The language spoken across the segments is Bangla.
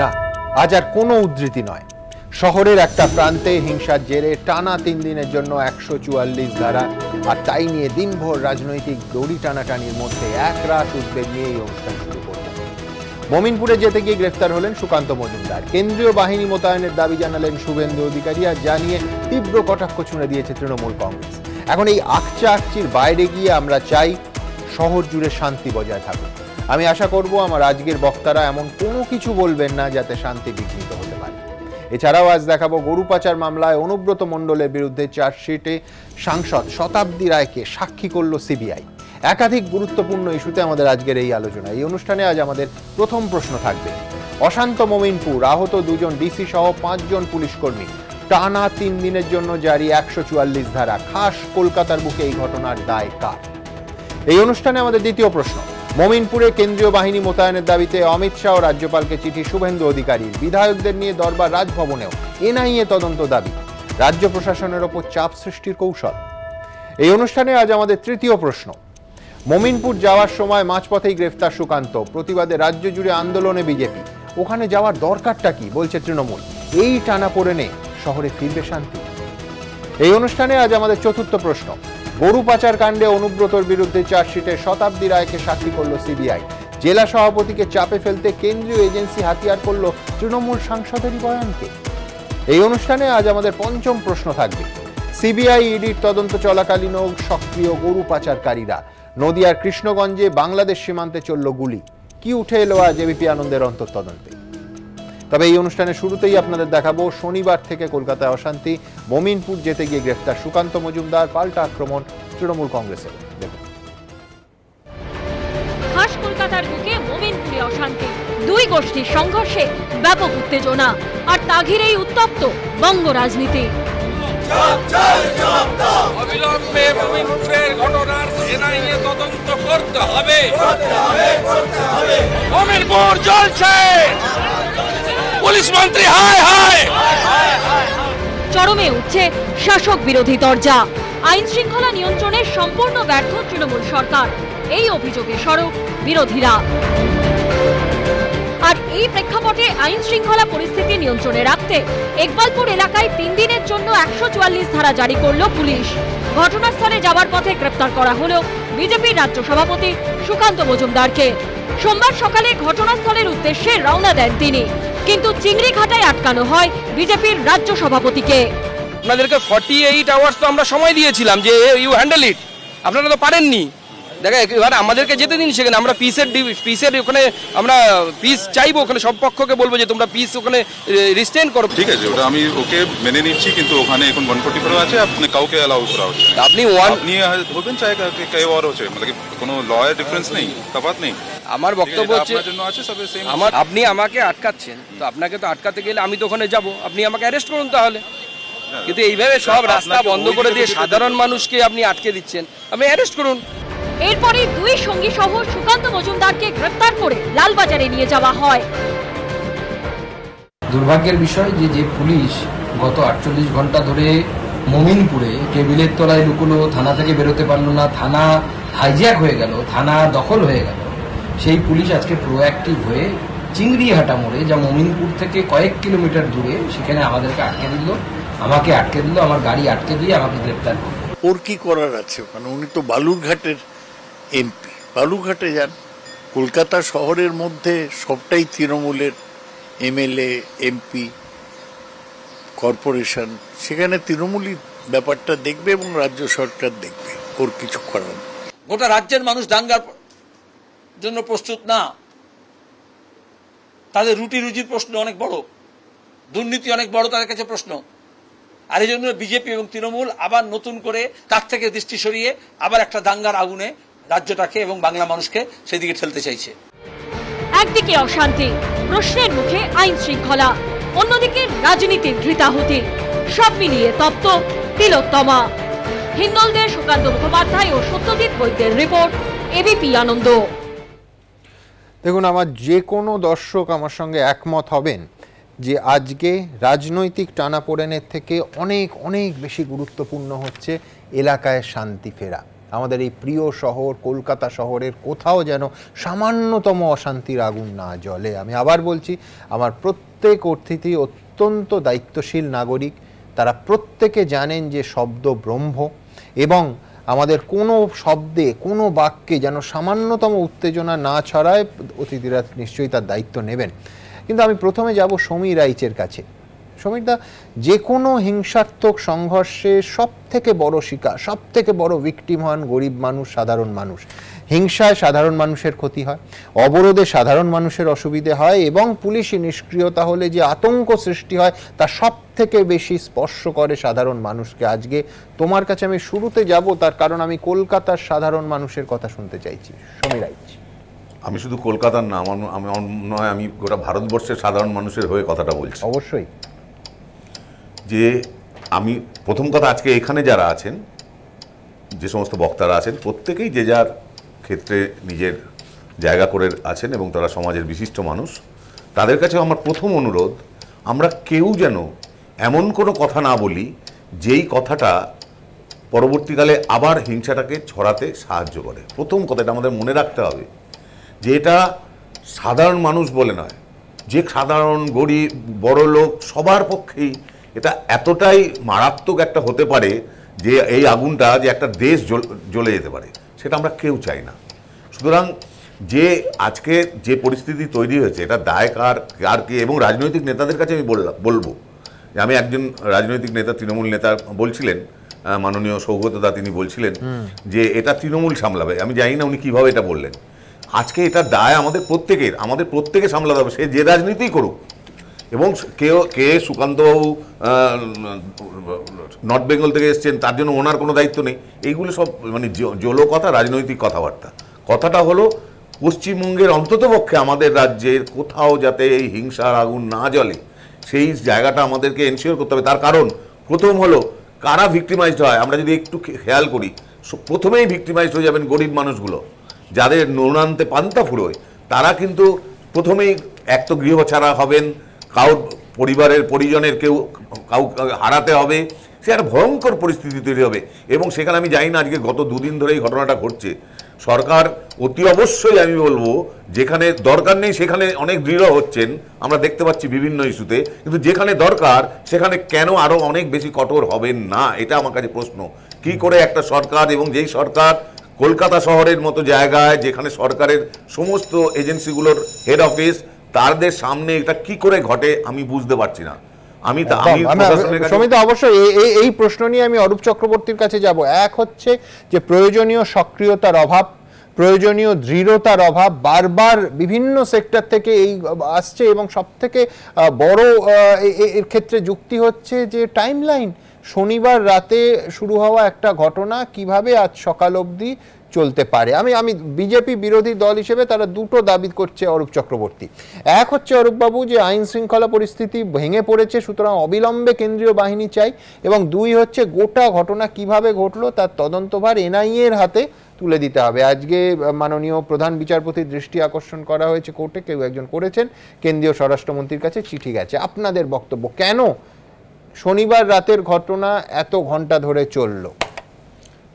না, আজ আর কোনো উদ্ধৃতি নয়। শহরের একটা প্রান্তে হিংসার জেরে টানা 3 দিনের জন্য 144 ধারা, আর তাই নিয়ে দিনভর রাজনৈতিক দড়ি টানাটানির মধ্যে এক রাত উদ্বেগ নিয়ে এই অনুষ্ঠান শুরু করল। মমিনপুরে যেতে গিয়ে গ্রেফতার হলেন সুকান্ত মজুমদার। কেন্দ্রীয় বাহিনী মোতায়েনের দাবি জানালেন শুভেন্দু অধিকারী, আর জানিয়ে তীব্র কটাক্ষ ছুঁড়ে দিয়েছে তৃণমূল কংগ্রেস। এখন এই আকচির বাইরে গিয়ে আমরা চাই শহর জুড়ে শান্তি বজায় থাকুক। আমি আশা করব আমার আজকের বক্তারা এমন কোনো কিছু বলবেন না যাতে শান্তি বিঘ্নিত হতে পারে। এছাড়াও আজ দেখাবো গরু পাচার মামলায় অনুব্রত মণ্ডলের বিরুদ্ধে চার্জশিটে সাংসদ শতাব্দী রায়কে সাক্ষী করল সিবিআই। একাধিক গুরুত্বপূর্ণ ইস্যুতে আমাদের আজকের এই আলোচনা। এই অনুষ্ঠানে আজ আমাদের প্রথম প্রশ্ন থাকবে, অশান্ত মমিনপুর, আহত 2 জন ডিসি সহ 5 জন পুলিশ কর্মী, টানা 3 দিনের জন্য জারি 144 ধারা, খাস কলকাতার বুকে এই ঘটনার দায় কার? এই অনুষ্ঠানে আমাদের দ্বিতীয় প্রশ্ন, মমিনপুরে কেন্দ্রীয় বাহিনী মোতায়েনের দাবিতে অমিত শাহ ও রাজ্যপালকে চিঠি শুভেন্দু অধিকারীর, বিধায়কদের নিয়ে দরবার রাজভবনেও এনআইএ তদন্ত দাবি, রাজ্য প্রশাসনের ওপর চাপ সৃষ্টির কৌশল। এই অনুষ্ঠানে আজ আমাদের তৃতীয় প্রশ্ন, মমিনপুর যাওয়ার সময় মাঝপথেই গ্রেফতার সুকান্ত, প্রতিবাদে রাজ্য জুড়ে আন্দোলনে বিজেপি, ওখানে যাওয়ার দরকারটা কি বলছে তৃণমূল, এই টানাপোড়েনে শহরে ফিরবে শান্তি? এই অনুষ্ঠানে আজ আমাদের চতুর্থ প্রশ্ন, গরু পাচার কাণ্ডে অনুব্রতর বিরুদ্ধে চার্জশিটে শতাব্দী রায়কে সাক্ষী করল সিবিআই, জেলা সভাপতিকে চাপে ফেলতে কেন্দ্রীয় এজেন্সি হাতিয়ার করল তৃণমূল সাংসদেরই বয়ানকে। এই অনুষ্ঠানে আজ আমাদের পঞ্চম প্রশ্ন থাকবে, সিবিআই ইডির তদন্ত চলাকালীনও সক্রিয় গরু পাচারকারীরা, নদিয়ার কৃষ্ণগঞ্জে বাংলাদেশ সীমান্তে চলল গুলি, কি উঠে এলো আজ এবিপি আনন্দের অন্তর্তদন্তে। তবে এই অনুষ্ঠানের শুরুতেই আপনাদের দেখাবো শনিবার থেকে কলকাতায় অশান্তি, মমিনপুর যেতে গিয়ে গ্রেফতার সুকান্ত মজুমদার, পাল্টা আক্রমণ তৃণমূল কংগ্রেসের। দেখুন, খাস কলকাতার বুকে মমিনপুরে অশান্তি, 2 গোষ্ঠীর সংঘর্ষে ব্যাপক উত্তেজনা, আর তা ঘিরেই উত্তপ্ত বঙ্গ রাজনীতি। অবিলম্বে মমিনপুরের ঘটনার এনআইএ তদন্ত করতে হবে। মমিনপুর জ্বলছে, পুলিশ মন্ত্রী হায় হায়। চরমে উঠছে শাসক বিরোধী তরজা, আইন শৃঙ্খলা নিয়ন্ত্রণের সম্পূর্ণ ব্যর্থ তৃণমূল সরকার, এই অভিযোগে সরব বিরোধীরা। আর এই প্রেক্ষাপটে আইন শৃঙ্খলা পরিস্থিতি নিয়ন্ত্রণে রাখতে ইকবালপুর এলাকায় 3 দিনের জন্য 144 ধারা জারি করল পুলিশ। ঘটনাস্থলে যাওয়ার পথে গ্রেপ্তার করা হলো বিজেপির রাজ্য সভাপতি সুকান্ত মজুমদারকে। সোমবার সকালে ঘটনাস্থলের উদ্দেশ্যে রওনা দেন তিনি, কিন্তু চিংড়িঘাটায় আটকানো হয় বিজেপির রাজ্য সভাপতিকে। আপনাদেরকে 48 আওয়ার্স তো আমরা সময় দিয়েছিলাম যে ইউ হ্যান্ডেল ইট, আপনারা তো পারেননি। দেখেন এবার আমাদেরকে যেতে দিন সেখানে, আমরা পিসের ওখানে আমরা পিস চাইবো, ওখানে সব পক্ষকে বলবো যে তোমরা পিস ওখানে রিস্টেন করো। ঠিক আছে, ওটা আমি ওকে মেনে নিচ্ছি, কিন্তু ওখানে এখন 144 আছে, আপনি কাউকে অ্যালাউ করা হচ্ছে। আপনি হবেন চাই কে আর হচ্ছে, মানে কোনো লয়ের ডিফারেন্স নেই, তফাৎ নেই। আমার বক্তব্য হচ্ছে আপনি আমাকে আটকাচ্ছেন, তো আপনাকে তো আটকাতে গেলে আমি তো ওখানে যাবো, আপনি আমাকে অ্যারেস্ট করুন তাহলে। কিন্তু এইভাবে সব রাস্তা বন্ধ করে দিয়ে সাধারণ মানুষকে আপনি আটকে দিচ্ছেন, আপনি অ্যারেস্ট করুন। এরপরে 2 সঙ্গী সহ সুকান্ত মজুমদারকে গ্রেফতার করে লালবাজারে নিয়ে যাওয়া হয়। দুর্ভাগ্যের বিষয় যে পুলিশ গত 48 ঘন্টা ধরে মমিনপুরে টেবিলের তলায় লুকোলো, থানা থেকে বেরোতে পারলো না, থানা হাইজ্যাক হয়ে গেল, থানা দখল হয়ে গেল, সেই পুলিশ আজকে প্রোঅ্যাক্টিভ হয়ে চিংড়িঘাটা মোড়ে, যা মমিনপুর থেকে কয়েক কিলোমিটার দূরে, সেখানে আমাদেরকে আমাকে আটকে দিল, আমার গাড়ি আটকে দিয়ে আমাকে গ্রেফতার করলো। ওর কি করার আছে ওখানে? উনি তো বালুরঘাটের এমপি, বালুরঘাটে যান। কলকাতা শহরের মধ্যে সবটাই তৃণমূলের, এমএলএ, এমপি, কর্পোরেশন, সেখানে তৃণমূলই ব্যাপারটা দেখবে এবং রাজ্য সরকার দেখবে, ওর কিছু করার। গোটা রাজ্যের মানুষ দাঙ্গার জন্য প্রস্তুত না, তাদের রুটি রুজির প্রশ্ন অনেক বড়, দুর্নীতি অনেক বড় তাদের কাছে প্রশ্ন। আর এই জন্য বিজেপি এবং তৃণমূল আবার নতুন করে তার থেকে দৃষ্টি সরিয়ে আবার একটা দাঙ্গার আগুনে রাজ্যটাকে এবং বাংলা মানুষকে সেদিকে ঠেলতে চাইছে। একদিকে অশান্তি, প্রশ্নের মুখে আইন শৃঙ্খলা, অন্যদিকে রাজনীতির ঘৃতাহুতি, সব মিলিয়ে তপ্ত তিলোত্তমা। হিন্দলদের সুকান্ত মুখোপাধ্যায় ও সত্যজিৎ বৈদ্যের রিপোর্ট, এবিপি আনন্দ। দেখুন, আমার যে কোনো দর্শক আমার সঙ্গে একমত হবেন যে আজকে রাজনৈতিক টানাপোড়েনের থেকে অনেক অনেক বেশি গুরুত্বপূর্ণ হচ্ছে এলাকায় শান্তি ফেরা। আমাদের এই প্রিয় শহর কলকাতা শহরের কোথাও যেন সামান্যতম অশান্তির আগুন না জ্বলে। আমি আবার বলছি, আমার প্রত্যেক অতিথি অত্যন্ত দায়িত্বশীল নাগরিক, তারা প্রত্যেকে জানেন যে শব্দ ব্রহ্ম, এবং আমাদের কোনো শব্দে কোনো বাক্যে যেন সামান্যতম উত্তেজনা না ছড়ায়, অতিথিরা নিশ্চয়ই তার দায়িত্ব নেবেন। কিন্তু আমি প্রথমে যাব সমীর রাইচের কাছে। সমীরদা, যে কোনো হিংসাত্মক সংঘর্ষে সব থেকে বড় শিকার, সব থেকে বড় ভিকটিম হন গরিব মানুষ, সাধারণ মানুষ। হিংসায় সাধারণ মানুষের ক্ষতি হয়, অবরোধে সাধারণ মানুষের অসুবিধে হয়, এবং পুলিশি নিষ্ক্রিয়তা হলে যে আতঙ্ক সৃষ্টি হয় তা সব থেকে বেশি স্পর্শ করে সাধারণ মানুষকে। আজকে তোমার কাছে আমি শুরুতে যাব, তার কারণ আমি কলকাতার সাধারণ মানুষের কথা শুনতে চাইছি। সমীর রাইচ। আমি শুধু কলকাতার না, আমার নয়, আমি গোটা ভারতবর্ষের সাধারণ মানুষের হয়ে কথাটা বলছি। অবশ্যই। যে আমি প্রথম কথা, আজকে এখানে যারা আছেন, যে সমস্ত বক্তারা আছেন, প্রত্যেকেই যে যার ক্ষেত্রে নিজের জায়গা করে আছেন এবং তারা সমাজের বিশিষ্ট মানুষ। তাদের কাছে আমার প্রথম অনুরোধ, আমরা কেউ যেন এমন কোনো কথা না বলি যেই কথাটা পরবর্তীকালে আবার হিংসাটাকে ছড়াতে সাহায্য করে। প্রথম কথাটা আমাদের মনে রাখতে হবে যে এটা সাধারণ মানুষ বলে নয়, যে সাধারণ গরিব বড় লোক সবার পক্ষেই এটা এতটাই মারাত্মক একটা হতে পারে যে এই আগুনটা যে একটা দেশ জ্বলে যেতে পারে, সেটা আমরা কেউ চাই না। সুতরাং যে আজকে যে পরিস্থিতি তৈরি হয়েছে, এটা দায় কার কে, এবং রাজনৈতিক নেতাদের কাছে আমি বলবো যে আমি একজন রাজনৈতিক নেতা, তৃণমূল নেতা বলছিলেন, মাননীয় সৌগতদা, তিনি বলছিলেন যে এটা তৃণমূল সামলাবে। আমি জানি না উনি কীভাবে এটা বললেন। আজকে এটা দায় আমাদের প্রত্যেকে সামলাতে হবে, সে যে রাজনীতিই করুক। এবং কে সুকান্তবাবু নর্থ বেঙ্গল থেকে এসছেন, তার জন্য ওনার কোনো দায়িত্ব নেই। এইগুলো সব মানে জলো কথা, রাজনৈতিক কথাবার্তা। কথাটা হলো পশ্চিমবঙ্গের অন্ততপক্ষে আমাদের রাজ্যের কোথাও যাতে এই হিংসার আগুন না জ্বলে, সেই জায়গাটা আমাদেরকে এনশিওর করতে হবে। তার কারণ প্রথম হলো কারা ভিক্টিমাইজড হয়। আমরা যদি একটু খেয়াল করি, প্রথমেই ভিক্টিমাইজড হয়ে যাবেন গরিব মানুষগুলো, যাদের নুনান্তে পান্তা ফুরোয়। তারা কিন্তু প্রথমেই এক তো গৃহ ছাড়া হবেন, পরিবারের পরিজনের কাউ হারাতে হবে, সে একটা ভয়ঙ্কর পরিস্থিতি তৈরি হবে। এবং সেখানে আমি জানি না, আজকে গত দুদিন ধরে এই ঘটনাটা ঘটছে। সরকার অতি অবশ্যই, আমি বলবো, যেখানে দরকার নেই সেখানে অনেক দৃঢ় হচ্ছেন, আমরা দেখতে পাচ্ছি বিভিন্ন ইস্যুতে, কিন্তু যেখানে দরকার সেখানে কেন আরো অনেক বেশি কঠোর হবেন না, এটা আমার কাছে প্রশ্ন। কি করে একটা সরকার, এবং যেই সরকার কলকাতা শহরের মতো জায়গায়, যেখানে সরকারের সমস্ত এজেন্সিগুলোর হেড অফিস, তাদের সামনে এটা কি করে ঘটে আমি বুঝতে পারছি না। সমিত, অবশ্যই এই প্রশ্ন নিয়ে আমি অরূপ চক্রবর্তীর কাছে যাব। এক হচ্ছে যে প্রয়োজনীয় সক্রিয়তার অভাব, প্রয়োজনীয় দৃঢ়তার অভাব, বারবার বিভিন্ন সেক্টর থেকে এই আসছে, এবং সব থেকে বড় এর ক্ষেত্রে যুক্তি হচ্ছে যে টাইমলাইন। শনিবার রাতে শুরু হওয়া একটা ঘটনা কিভাবে আজ সকাল অবধি চলতে পারে। আমি বিজেপি বিরোধী দল হিসেবে তারা দুটো দাবি করছে অরূপ চক্রবর্তী। এক হচ্ছে অরূপবাবু যে আইন শৃঙ্খলা পরিস্থিতি ভেঙে পড়েছে, সুতরাং অবিলম্বে কেন্দ্রীয় বাহিনী চাই, এবং দুই হচ্ছে গোটা ঘটনা কিভাবে ঘটলো তার তদন্তভার এনআইএ এর হাতে তুলে দিতে হবে। আজকে মাননীয় প্রধান বিচারপতির দৃষ্টি আকর্ষণ করা হয়েছে কোর্টে, কেউ একজন করেছেন, কেন্দ্রীয় স্বরাষ্ট্রমন্ত্রীর কাছে চিঠি গেছে। আপনাদের বক্তব্য, কেন শনিবার রাতের ঘটনা এত ঘন্টা ধরে চললো?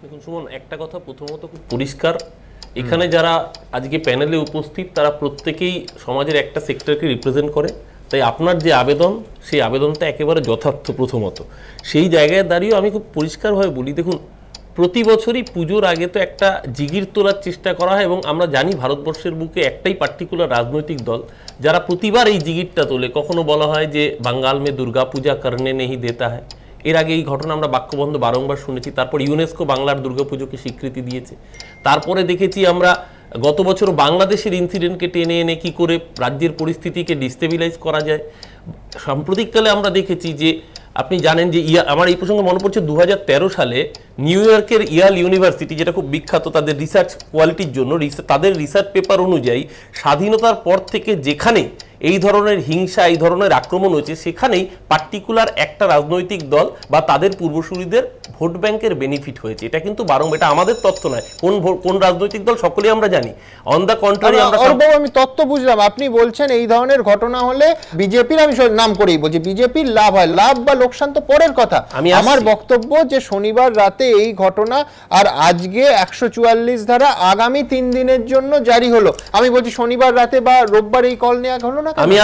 দেখুন সুমন, একটা কথা প্রথমত খুব পরিষ্কার, এখানে যারা আজকে প্যানেলে উপস্থিত তারা প্রত্যেকেই সমাজের একটা সেক্টরকে রিপ্রেজেন্ট করে। তাই আপনার যে আবেদন, সেই আবেদনটা একেবারে যথার্থ। প্রথমত সেই জায়গায় দাঁড়িয়েও আমি খুব পরিষ্কারভাবে বলি, দেখুন প্রতি বছরই পুজোর আগে তো একটা জিগির তোলার চেষ্টা করা হয়, এবং আমরা জানি ভারতবর্ষের বুকে একটাই পার্টিকুলার রাজনৈতিক দল যারা প্রতিবার এই জিগিরটা তোলে। কখনো বলা হয় যে বাঙ্গাল মে দুর্গা পূজা করনে নেই দেতা হয়, এর আগে এই ঘটনা আমরা বাক্যবন্ধ বারংবার শুনেছি। তারপর ইউনেস্কো বাংলার দুর্গাপুজোকে স্বীকৃতি দিয়েছে। তারপরে দেখেছি আমরা গত বছর বাংলাদেশের ইনসিডেন্টকে টেনে এনে কী করে রাজ্যের পরিস্থিতিকে ডিস্টেবিলাইজ করা যায়। সাম্প্রতিককালে আমরা দেখেছি যে, আপনি জানেন যে আমার এই প্রসঙ্গে মনে পড়ছে 2013 সালে নিউ ইয়র্কের ইয়াল ইউনিভার্সিটি, যেটা খুব বিখ্যাত তাদের রিসার্চ কোয়ালিটির জন্য, তাদের রিসার্চ পেপার অনুযায়ী স্বাধীনতার পর থেকে যেখানে এই ধরনের হিংসা, এই ধরনের আক্রমণ হয়েছে, সেখানেই পার্টিকুলার একটা রাজনৈতিক দল বা তাদের পূর্বসূরীদের ভোট ব্যাংকের বেনিফিট হয়েছে। এটা কিন্তু এটা আমাদের তথ্য নয়, কোন রাজনৈতিক দল সকলেই আমরা জানি। অন দ্য কন্ট্রারি, আমি তথ্য বুঝলাম, আপনি বলছেন এই ধরনের ঘটনা হলে বিজেপির, আমি নাম করেই বলছি, বিজেপির লাভ হয়। লাভ বা লোকসান তো পরের কথা। আমার বক্তব্য যে শনিবার রাতে এই ঘটনা, আর আজকে 144 ধারা আগামী 3 দিনের জন্য জারি হলো। আমি বলছি শনিবার রাতে বা রোববার এই কল নেওয়া হলো না। আমি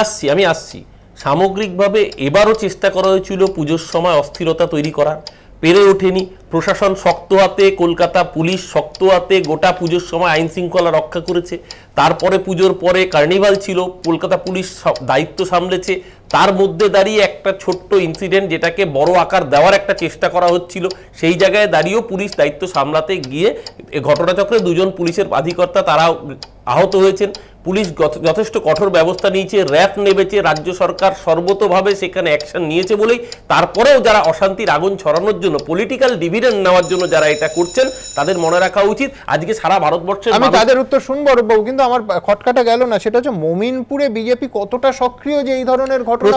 আসছি সামগ্রিকভাবে এবারও চেষ্টা করা হয়েছিল পুজোর সময় অস্থিরতা তৈরি করার, পেরে ওঠেনি। প্রশাসন শক্ত হাতে, কলকাতা পুলিশ শক্ত হাতে গোটা পুজোর সময় আইন শৃঙ্খলা রক্ষা করেছে। তারপরে পুজোর পরে কার্নিভাল ছিল, কলকাতা পুলিশ দায়িত্ব সামলেছে। তার মধ্যে দাঁড়িয়ে একটা ছোট্ট ইনসিডেন্ট, যেটাকে বড় আকার দেওয়ার একটা চেষ্টা করা হচ্ছিল, সেই জায়গায় দাঁড়িয়েও পুলিশ দায়িত্ব সামলাতে গিয়ে ঘটনাচক্রে 2 জন পুলিশের আধিকর্তা তারা আহত হয়েছেন। পুলিশ যথেষ্ট কঠোর ব্যবস্থা নিয়েছে, র্যাব নেমেছে, রাজ্য সরকার সর্বতোভাবে সেখানে অ্যাকশন নিয়েছে বলেই তারপরেও যারা অশান্তির আগুন ছড়ানোর জন্য, পলিটিক্যাল ডিভিডেন্ড নেওয়ার জন্য যারা এটা করছেন, তাদের মনে রাখা উচিত আজকে সারা ভারতবর্ষে। আমি তাদের উত্তর শুনবো বাবু, কিন্তু আমার খটকাটা গেল না, সেটা হচ্ছে মমিনপুরে বিজেপি কতটা সক্রিয় যে এই ধরনের ঘটনা।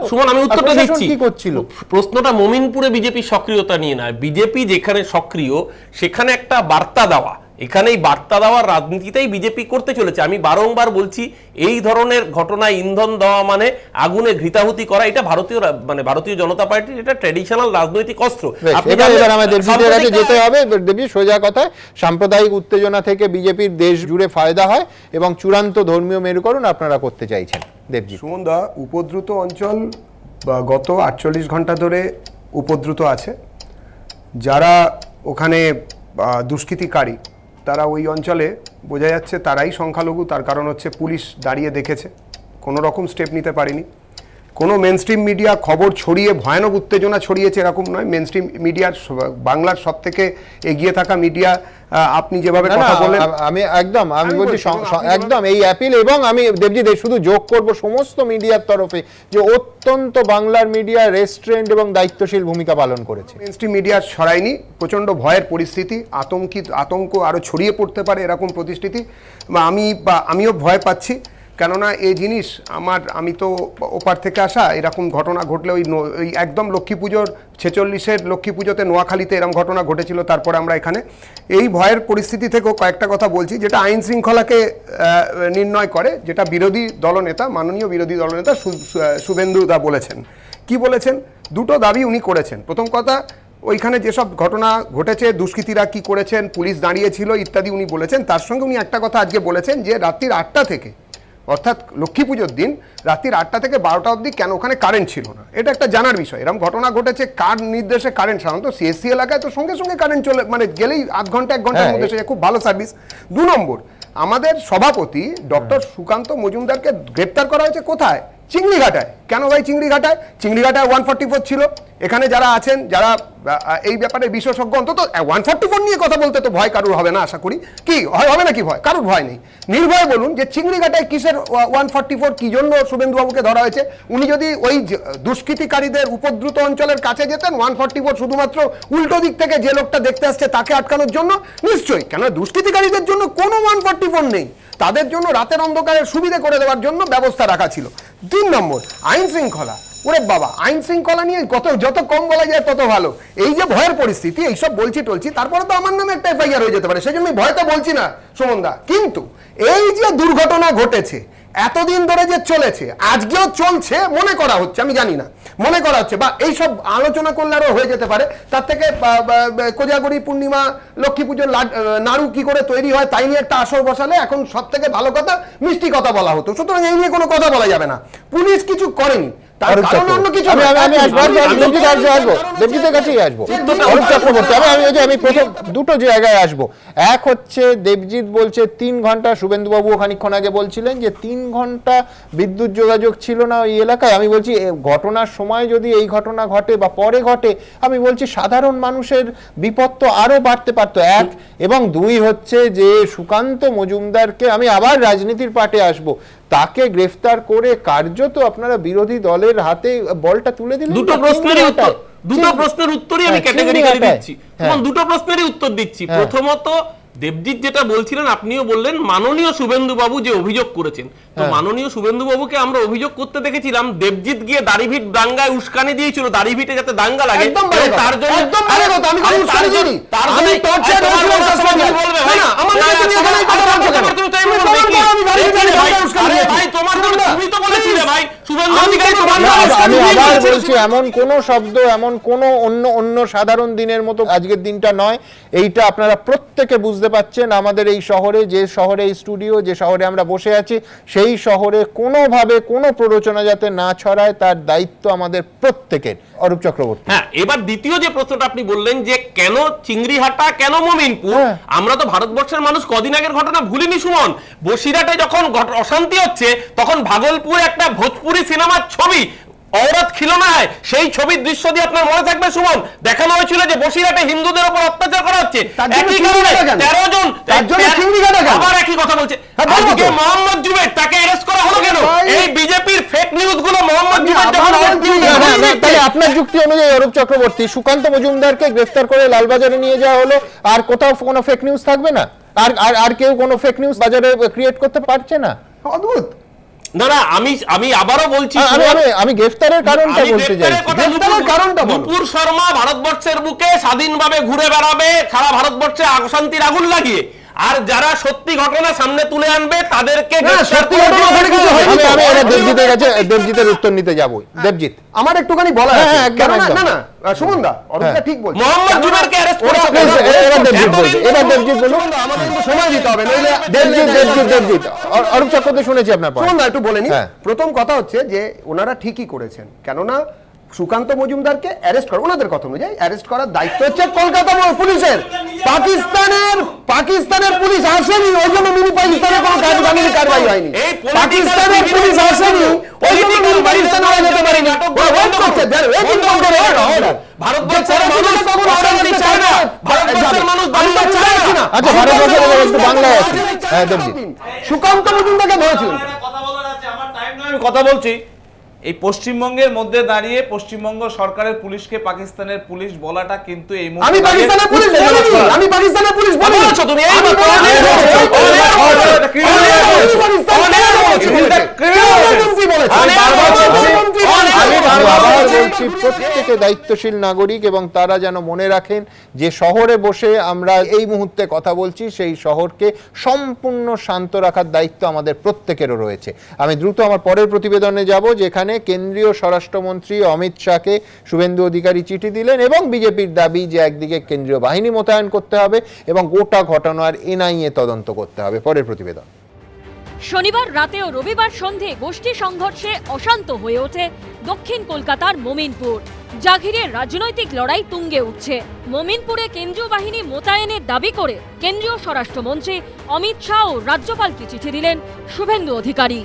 সুমন, আমি উত্তরটা দিচ্ছি। কি করছিল প্রশ্নটা? মমিনপুরে বিজেপি সক্রিয়তা নিয়ে নয়, বিজেপি যেখানে সক্রিয় সেখানে একটা বার্তা দেওয়া, এখানে এই বার্তা দেওয়ার রাজনীতিটাই বিজেপি করতে চলেছে। আমি বারংবার বলছি, এই ধরনের ঘটনায় ইন্ধন দেওয়া মানে আগুনে ঘৃতাহুতি করা, এটা ভারতীয় জনতা পার্টির এটা ট্র্যাডিশনাল রাজনৈতিক অস্ত্র। যেতে হবে দেবী, সোজা কথায় সাম্প্রদায়িক উত্তেজনা থেকে বিজেপির দেশ জুড়ে ফায়দা হয় এবং চূড়ান্ত ধর্মীয় মেরুকরণ আপনারা করতে চাইছেন। দেবজি, সুমনদা, উপদ্রুত অঞ্চল গত 48 ঘন্টা ধরে উপদ্রুত আছে। যারা ওখানে দুষ্কৃতিকারী, তারা ওই অঞ্চলে বোঝা যাচ্ছে তারাই সংখ্যালঘু। তার কারণ হচ্ছে পুলিশ দাঁড়িয়ে দেখেছে, কোনো রকম স্টেপ নিতে পারেনি। কোনো মেনস্ট্রিম মিডিয়া খবর ছড়িয়ে ভয়ানক উত্তেজনা ছড়িয়েছে এরকম নয়। মেনস্ট্রিম মিডিয়ার, বাংলার সব থেকে এগিয়ে থাকা মিডিয়া, আপনি যেভাবে কথা বলেন, আমি বলছি একদম এই অ্যাপিল, এবং আমি দেবজি শুধু যোগ করব সমস্ত মিডিয়ার তরফে যে অত্যন্ত বাংলার মিডিয়া রেস্টুরেন্ট এবং দায়িত্বশীল ভূমিকা পালন করেছে। মেনস্ট্রিম মিডিয়া ছড়ায়নি, প্রচণ্ড ভয়ের পরিস্থিতি, আতঙ্ক আরও ছড়িয়ে পড়তে পারে এরকম পরিস্থিতি। আমিও ভয় পাচ্ছি, কেননা এই জিনিস আমি তো ওপার থেকে আসা, এরকম ঘটনা ঘটলে ওই একদম লক্ষ্মী পুজোর 46-এর লক্ষ্মী পুজোতে নোয়াখালীতে এরকম ঘটনা ঘটেছিল। তারপরে আমরা এখানে এই ভয়ের পরিস্থিতি থেকেও কয়েকটা কথা বলছি, যেটা আইন শৃঙ্খলাকে নির্ণয় করে, যেটা বিরোধী দলনেতা, মাননীয় বিরোধী দলনেতা শুভেন্দু দা বলেছেন। কি বলেছেন? 2টো দাবি উনি করেছেন। প্রথম কথা, ওইখানে যেসব ঘটনা ঘটেছে, দুষ্কৃতীরা কি করেছেন, পুলিশ দাঁড়িয়েছিল ইত্যাদি উনি বলেছেন। তার সঙ্গে উনি একটা কথা আজকে বলেছেন যে রাত্রির 8টা থেকে, অর্থাৎ লক্ষ্মী পুজোর দিন রাত্রির 8টা থেকে 12টা অবধি কেন ওখানে কারেন্ট ছিল না, এটা একটা জানার বিষয়। এরকম ঘটনা ঘটেছে, কার নির্দেশে কারেন্ট, সাধারণত সিএসসি এলাকায় তো সঙ্গে সঙ্গে কারেন্ট চলে, গেলেই আধ ঘন্টা 1 ঘন্টার মধ্যে এসে, খুব ভালো সার্ভিস। 2 নম্বর, আমাদের সভাপতি ডক্টর সুকান্ত মজুমদারকে গ্রেপ্তার করা হয়েছে কোথায়? চিংড়িঘাটায়। কেন ভাই চিংড়িঘাটায়? চিংড়িঘাটায় 144 ছিল। এখানে যারা আছেন, যারা এই ব্যাপারে বিশেষজ্ঞ, অন্তত 144 নিয়ে কথা বলতে তো ভয় কারুর হবে না আশা করি। কি হবে নাকি ভয়? কারুর ভয় নেই। নির্ভয় বলুন যে চিংড়িঘাটায় কিসের 144, কি জন্য শুভেন্দুবাবুকে ধরা হয়েছে? উনি যদি ওই দুষ্কৃতিকারীদের উপদ্রুত অঞ্চলের কাছে যেতেন, 144 শুধুমাত্র উল্টো দিক থেকে যে লোকটা দেখতে আসছে তাকে আটকানোর জন্য, নিশ্চয়ই। কেন দুষ্কৃতিকারীদের জন্য কোনো 144 নেই, তাদের জন্য রাতের অন্ধকারের সুবিধা করে দেওয়ার জন্য ব্যবস্থা রাখা ছিল। 3 নম্বর, আইন শৃঙ্খলা। ওরে বাবা, আইন শৃঙ্খলা নিয়ে যত কম বলা যায় তত ভালো। এই যে ভয়ের পরিস্থিতি, এইসব বলছি তারপরে তো আমার নামে একটা এফআইআর হয়ে যেতে পারে, সেই জন্য ভয়টা বলছি না সুমনদা। কিন্তু এই যে দুর্ঘটনা ঘটেছে, এতদিন ধরে যে চলেছে, আজকেও চলছে মনে করা হচ্ছে, আমি জানি না, মনে করা হচ্ছে, বা এইসব আলোচনা করলে আরও হয়ে যেতে পারে। তার থেকে কোজাগরি পূর্ণিমা, লক্ষ্মী পুজোর নাড়ু কি করে তৈরি হয় তাই নিয়ে একটা আসর বসালে এখন সব থেকে ভালো কথা মিষ্টি কথা বলা হতো। সুতরাং এই নিয়ে কোনো কথা বলা যাবে না। পুলিশ কিছু করেনি, আমি প্রথম 2টো জায়গায় আসবো। এক হচ্ছে দেবজিৎ বলছে 3 ঘন্টা, শুভেন্দুবাবু খানিকক্ষণ আগে বলছিলেন যে 3 ঘন্টা বিদ্যুৎ যোগাযোগ ছিল না ওই এলাকায়। আমি বলছি ঘটনার সময় যদি এই ঘটনা ঘটে বা পরে ঘটে, আমি বলছি সাধারণ মানুষের বিপদ তো আরো বাড়তে পারতো। 1 এবং 2 হচ্ছে যে সুকান্ত মজুমদারকে, আমি আবার রাজনীতির পাটে আসবো, তাকে গ্রেফতার করে কার্যত আপনারা বিরোধী দলের হাতে বলটা তুলে দিলেন। দুটো প্রশ্নের উত্তরই আমি ক্যাটাগরিক্যালি দিচ্ছি। 2টো প্রশ্নেরই উত্তর দিচ্ছি। প্রথমত, দেবজিৎ যেটা বলছিলেন আপনিও বললেন মাননীয় শুভেন্দু বাবু যে অভিযোগ করেছেন, তো মাননীয় শুভেন্দু বাবুকে আমরা অভিযোগ করতে দেখেছিলাম দেবজিৎ গিয়ে দাড়িভিট দাঙ্গায় উস্কানি দিয়েছিল, দাড়িভিটে যাতে দাঙ্গা লাগে তার জন্য। আমি আবার বলছি, এমন কোন শব্দ, এমন কোন অন্য সাধারণ দিনের মতো আজকের দিনটা নয়। এইটা আপনারা প্রত্যেকে বুঝতে পাচ্ছেন। আমাদের এই শহরে, যে শহরে এই স্টুডিও, যে শহরে আমরা বসে আছি, সেই শহরে কোনোভাবে কোনো প্ররোচনা যাতে না ছড়ায় তার দায়িত্ব আমাদের প্রত্যেকের। অরূপ চক্রবর্তী। হ্যাঁ, এবার দ্বিতীয় যে প্রশ্নটা আপনি বললেন যে কেন চিংড়িহাটা, কেন মোমিনপুর, আমরা তো ভারতবর্ষের মানুষ কদিন আগের ঘটনা ভুলিনি সুমন। বসিরহাটে যখন অশান্তি হচ্ছে তখন ভাগলপুরে একটা ভোজপুরি সিনেমার ছবি औरत खिलौना है সেই ছবির দৃশ্য দিয়ে আপনার মনে থাকবে সুমন, দেখানো হয়েছিল যে বসিরহাটে হিন্দুদের উপর অত্যাচার করা হচ্ছে। একই কারণে 13 জন আবার একই কথা বলছে। আজকে মোহাম্মদ জুবের তাকে অ্যারেস্ট করা হলো কেন? এই বিজেপির ফেক নিউজ গুলো মোহাম্মদ জুবের তাহলে আপনার যুক্তি অনুযায়ী অরূপ চক্রবর্তী, সুকান্ত মজুমদারকে গ্রেফতার করে লালবাজারে নিয়ে যাওয়া হলো, আর কোথাও কোনো ফেক নিউজ থাকবে না? আর কেউ কোনো ফেক নিউজ বাজারে ক্রিয়েট করতে পারছে না? অদ্ভুত। না না, আমি আবারও বলছি, আমি গ্রেফতারের কারণটা বলতে চাই। গ্রেফতারের কারণটা নুপুর শর্মা ভারতবর্ষের বুকে স্বাধীনভাবে ঘুরে বেড়াবে, সারা ভারতবর্ষে অশান্তির আগুন লাগিয়ে, আর যারা সত্যি ঘটনা সামনে তুলে আনবে তাদেরকে দেবজিতের কাছে দেবজিতের উত্তর নিতে যাবো। দেবজিৎ, আমার একটুখানি বলা আছে। না না সুমন দা, অরূপদা ঠিক বলছে। মোহাম্মদ জুবেরকে অ্যারেস্ট করা এবার দেবজিৎ বলছে, এবার দেবজিৎ বলুন। আমাদের একটু সময় দিতে হবে, নইলে দেবজিৎ শুনেছি আপনার পয়েন্ট। শুনুন না, একটু বলে নি। প্রথম কথা হচ্ছে যে ওনারা ঠিকই করেছেন, কেননা সুকান্ত মজুমদারকে অ্যারেস্ট করা, ওনাদের কথা অনুযায়ী অ্যারেস্ট করার দায়িত্ব হচ্ছে কলকাতা পুলিশের। পাকিস্তানের পুলিশ আসেনি, ওই জন্য মিনি পাকিস্তানে কোনো কাজবানি কারবাই হয়নি। পাকিস্তানের পুলিশ আসেনি, ওই জন্য মিনি পাকিস্তানে যেতে পারেনি। ওয়েট করছে, ভারতবর্ষের মানুষ অশান্তি চায় না, ভারতবর্ষের মানুষ বাংলা চায় না। আচ্ছা, ভারতবর্ষের একটু বাংলায় আছে। হ্যাঁ দেবজিৎ, সুকান্ত মজুমদারকে ধরেছিলেন। কথা বলার আছে, আমার টাইম নয়, আমি কথা বলছি। এই পশ্চিমবঙ্গের মধ্যে দাঁড়িয়ে পশ্চিমবঙ্গ সরকারের পুলিশকে পাকিস্তানের পুলিশ বলাটা কিন্তু এই মুহূর্তে আমি পাকিস্তানের পুলিশ বলিনি, আমি পাকিস্তানের পুলিশ বলিনি। আচ্ছা, তুমি এই প্রত্যেকে দায়িত্বশীল নাগরিক, এবং তারা যেন মনে রাখেন যে শহরে বসে আমরা এই মুহূর্তে কথা বলছি, সেই শহরকে সম্পূর্ণ শান্ত রাখার দায়িত্ব আমাদের প্রত্যেকেরও রয়েছে। আমি দ্রুত আমার পরের প্রতিবেদনে যাব, যেখানে কেন্দ্রীয় স্বরাষ্ট্রমন্ত্রী অমিত শাহকে শুভেন্দু অধিকারী চিঠি দিলেন, এবং বিজেপির দাবি যে একদিকে কেন্দ্রীয় বাহিনী মোতায়েন করতে হবে এবং গোটা ঘটনার এনআইএ তদন্ত করতে হবে। পরের প্রতিবেদন। শনিবার রাতে ও রবিবার সন্ধে গোষ্ঠী সংঘর্ষে অশান্ত হয়ে ওঠে দক্ষিণ কলকাতার মোমিনপুর। যা ঘিরে রাজনৈতিক লড়াই তুঙ্গে উঠছে। মোমিনপুরে কেন্দ্রীয় বাহিনী মোতায়েনের দাবি করে কেন্দ্রীয় স্বরাষ্ট্রমন্ত্রী অমিত শাহ ও রাজ্যপালকে চিঠি দিলেন শুভেন্দু অধিকারী।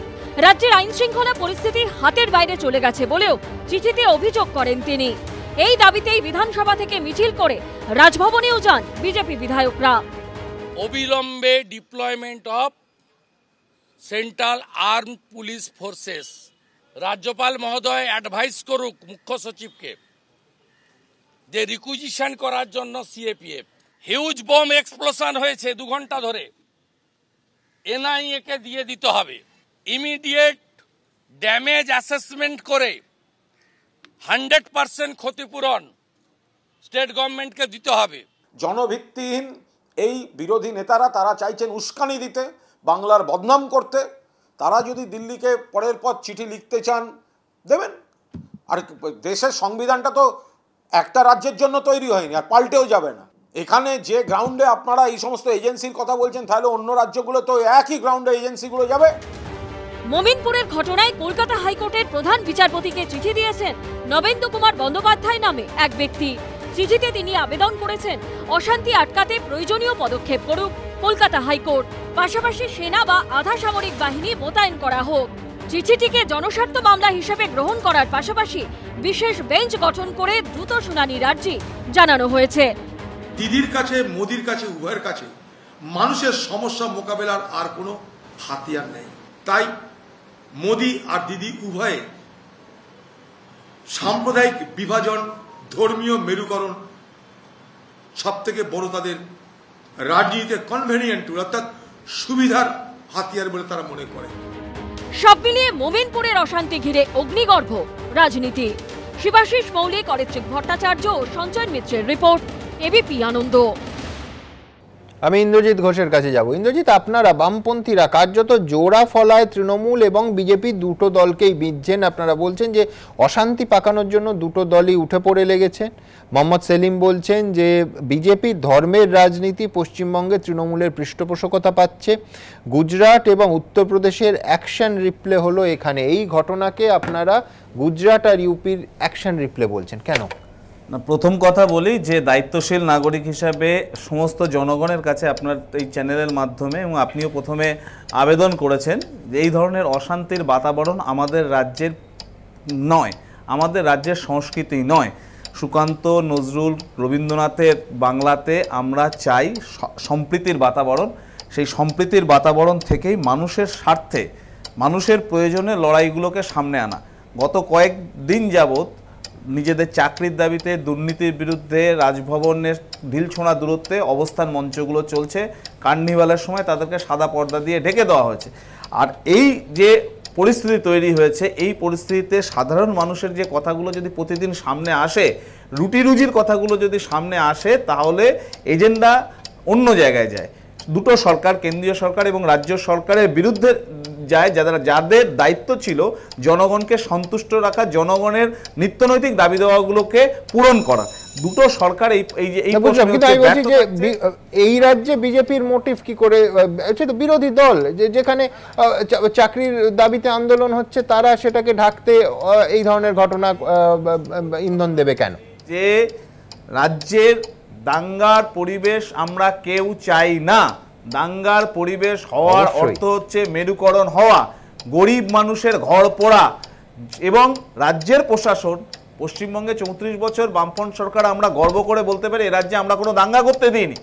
রাজ্যের আইন শৃঙ্খলা পরিস্থিতি হাতের বাইরে চলে গেছে বলেও চিঠিতে অভিযোগ করেন তিনি। এই দাবিতেই বিধানসভা থেকে মিছিল করে রাজভবনেও যান বিজেপি বিধায়করা। অবিলম্বে deployment of central arm police forces. রাজ্যপাল মহোদয় অ্যাডভাইস করুক মুখ্য সচিবকে যে রিকুইজিশন করার জন্য সিএপিএফ। হিউজ বোম এক্সপ্লোশন হয়েছে 2 ঘন্টা ধরে, এনআইএ কে দিয়ে দিতে হবে। ইমিডিয়েট ড্যামেজ অ্যাসেসমেন্ট করে 100% ক্ষতিপূরণ স্টেট গভর্নমেন্টকে দিতে হবে। জনভিত্তিহীন এই বিরোধী নেতারা তারা চাইছেন উস্কানি দিতে, বাংলার বদনাম করতে। তারা যদি দিল্লিকে পরের পর চিঠি লিখতে চান দেবেন। আর দেশের সংবিধানটা তো একটা রাজ্যের জন্য তৈরি হয়নি, আর পাল্টেও যাবে না। এখানে যে গ্রাউন্ডে আপনারা এই সমস্ত এজেন্সির কথা বলছেন, তাহলে অন্য রাজ্যগুলো তো একই গ্রাউন্ডে এজেন্সিগুলো যাবে। মোমিনপুরের ঘটনায় কলকাতা হাইকোর্টের প্রধান বিচারপতিকে চিঠি দিয়েছেন নবেন্দু কুমার বন্দ্যোপাধ্যায় নামে এক ব্যক্তি। চিঠিতে তিনি আবেদন করেছেন অশান্তি আটকাতে প্রয়োজনীয় পদক্ষেপ করুক কলকাতা হাইকোর্ট, পাশাপাশি সেনা বা আধা সামরিক বাহিনী মোতায়েন করা হোক। চিঠিটিকে জনস্বার্থ মামলা হিসেবে গ্রহণ করার পাশাপাশি বিশেষ বেঞ্চ গঠন করে দ্রুত শুনানির আর্জি জানানো হয়েছে। দিদির কাছে, মোদির কাছে, উভয়ের কাছে মানুষের সমস্যা মোকাবেলার আর কোনো হাতিয়ার নেই। তাই মোদি আর দিদি উভয়ে সাম্প্রদায়িক বিভাজন, ধর্মীয় মেরুকরণ সব থেকে বড় তাদের রাজনীতিতে কনভেনিয়েন্ট টুল, অর্থাৎ সুবিধার হাতিয়ার বলে তারা মনে করে। সব মিলিয়ে মোমিনপুরের অশান্তি ঘিরে অগ্নিগর্ভ রাজনীতি। শিবাশিস মৌলিক, অরিত্রিক ভট্টাচার্য ও সঞ্জয় মিত্রের রিপোর্ট, এবিপি আনন্দ। আমি ইন্দ্রজিৎ ঘোষের কাছে যাব। ইন্দ্রজিৎ, আপনারা বামপন্থীরা কার্যত জোড়া ফলায় তৃণমূল এবং বিজেপি দুটো দলকেই বিঁধছেন। আপনারা বলছেন যে অশান্তি পাকানোর জন্য দুটো দলই উঠে পড়ে লেগেছেন। মোহাম্মদ সেলিম বলছেন যে বিজেপি ধর্মের রাজনীতি পশ্চিমবঙ্গে তৃণমূলের পৃষ্ঠপোষকতা পাচ্ছে। গুজরাট এবং উত্তরপ্রদেশের অ্যাকশন রিপ্লে হলো এখানে। এই ঘটনাকে আপনারা গুজরাট আর ইউপির অ্যাকশন রিপ্লে বলছেন কেন? না, প্রথম কথা বলি যে দায়িত্বশীল নাগরিক হিসাবে সমস্ত জনগণের কাছে আপনার এই চ্যানেলের মাধ্যমে এবং আপনিও প্রথমে আবেদন করেছেন যে এই ধরনের অশান্তির বাতাবরণ আমাদের রাজ্যের নয়, আমাদের রাজ্যের সংস্কৃতি নয়। সুকান্ত, নজরুল, রবীন্দ্রনাথের বাংলাতে আমরা চাই সম্প্রীতির বাতাবরণ। সেই সম্প্রীতির বাতাবরণ থেকেই মানুষের স্বার্থে, মানুষের প্রয়োজনে লড়াইগুলোকে সামনে আনা। গত কয়েকদিন যাবৎ নিজেদের চাকরির দাবিতে, দুর্নীতির বিরুদ্ধে রাজভবনের ঢিলছোঁড়া দূরত্বে অবস্থান মঞ্চগুলো চলছে। কার্নিভালের সময় তাদেরকে সাদা পর্দা দিয়ে ঢেকে দেওয়া হয়েছে। আর এই যে পরিস্থিতি তৈরি হয়েছে, এই পরিস্থিতিতে সাধারণ মানুষের যে কথাগুলো যদি প্রতিদিন সামনে আসে, রুটি রুজির কথাগুলো যদি সামনে আসে, তাহলে এজেন্ডা অন্য জায়গায় যায়। দুটো সরকার, কেন্দ্রীয় সরকার এবং রাজ্য সরকারের বিরুদ্ধে যায়, যাদের দায়িত্ব ছিল জনগণকে সন্তুষ্ট রাখা, জনগণের নিত্যনৈতিক দাবি দেওয়াগুলোকে পূরণ করা। দুটো সরকার এই রাজ্যে বিজেপির মোটিভ কি করে? বিরোধী দল যেখানে চাকরির দাবিতে আন্দোলন হচ্ছে, তারা সেটাকে ঢাকতে এই ধরনের ঘটনা ইন্ধন দেবে কেন? যে রাজ্যের দাঙ্গার পরিবেশ আমরা কেউ চাই না। দাঙ্গার পরিবেশ হওয়ার অর্থ হচ্ছে মেরুকরণ হওয়া, গরিব মানুষের ঘর পোড়া। এবং রাজ্যের প্রশাসন, পশ্চিমবঙ্গে 34 বছর বামফ্রন্ট সরকার, আমরা গর্ব করে বলতে পারি এ রাজ্যে আমরা কোনো দাঙ্গা করতে দিইনি।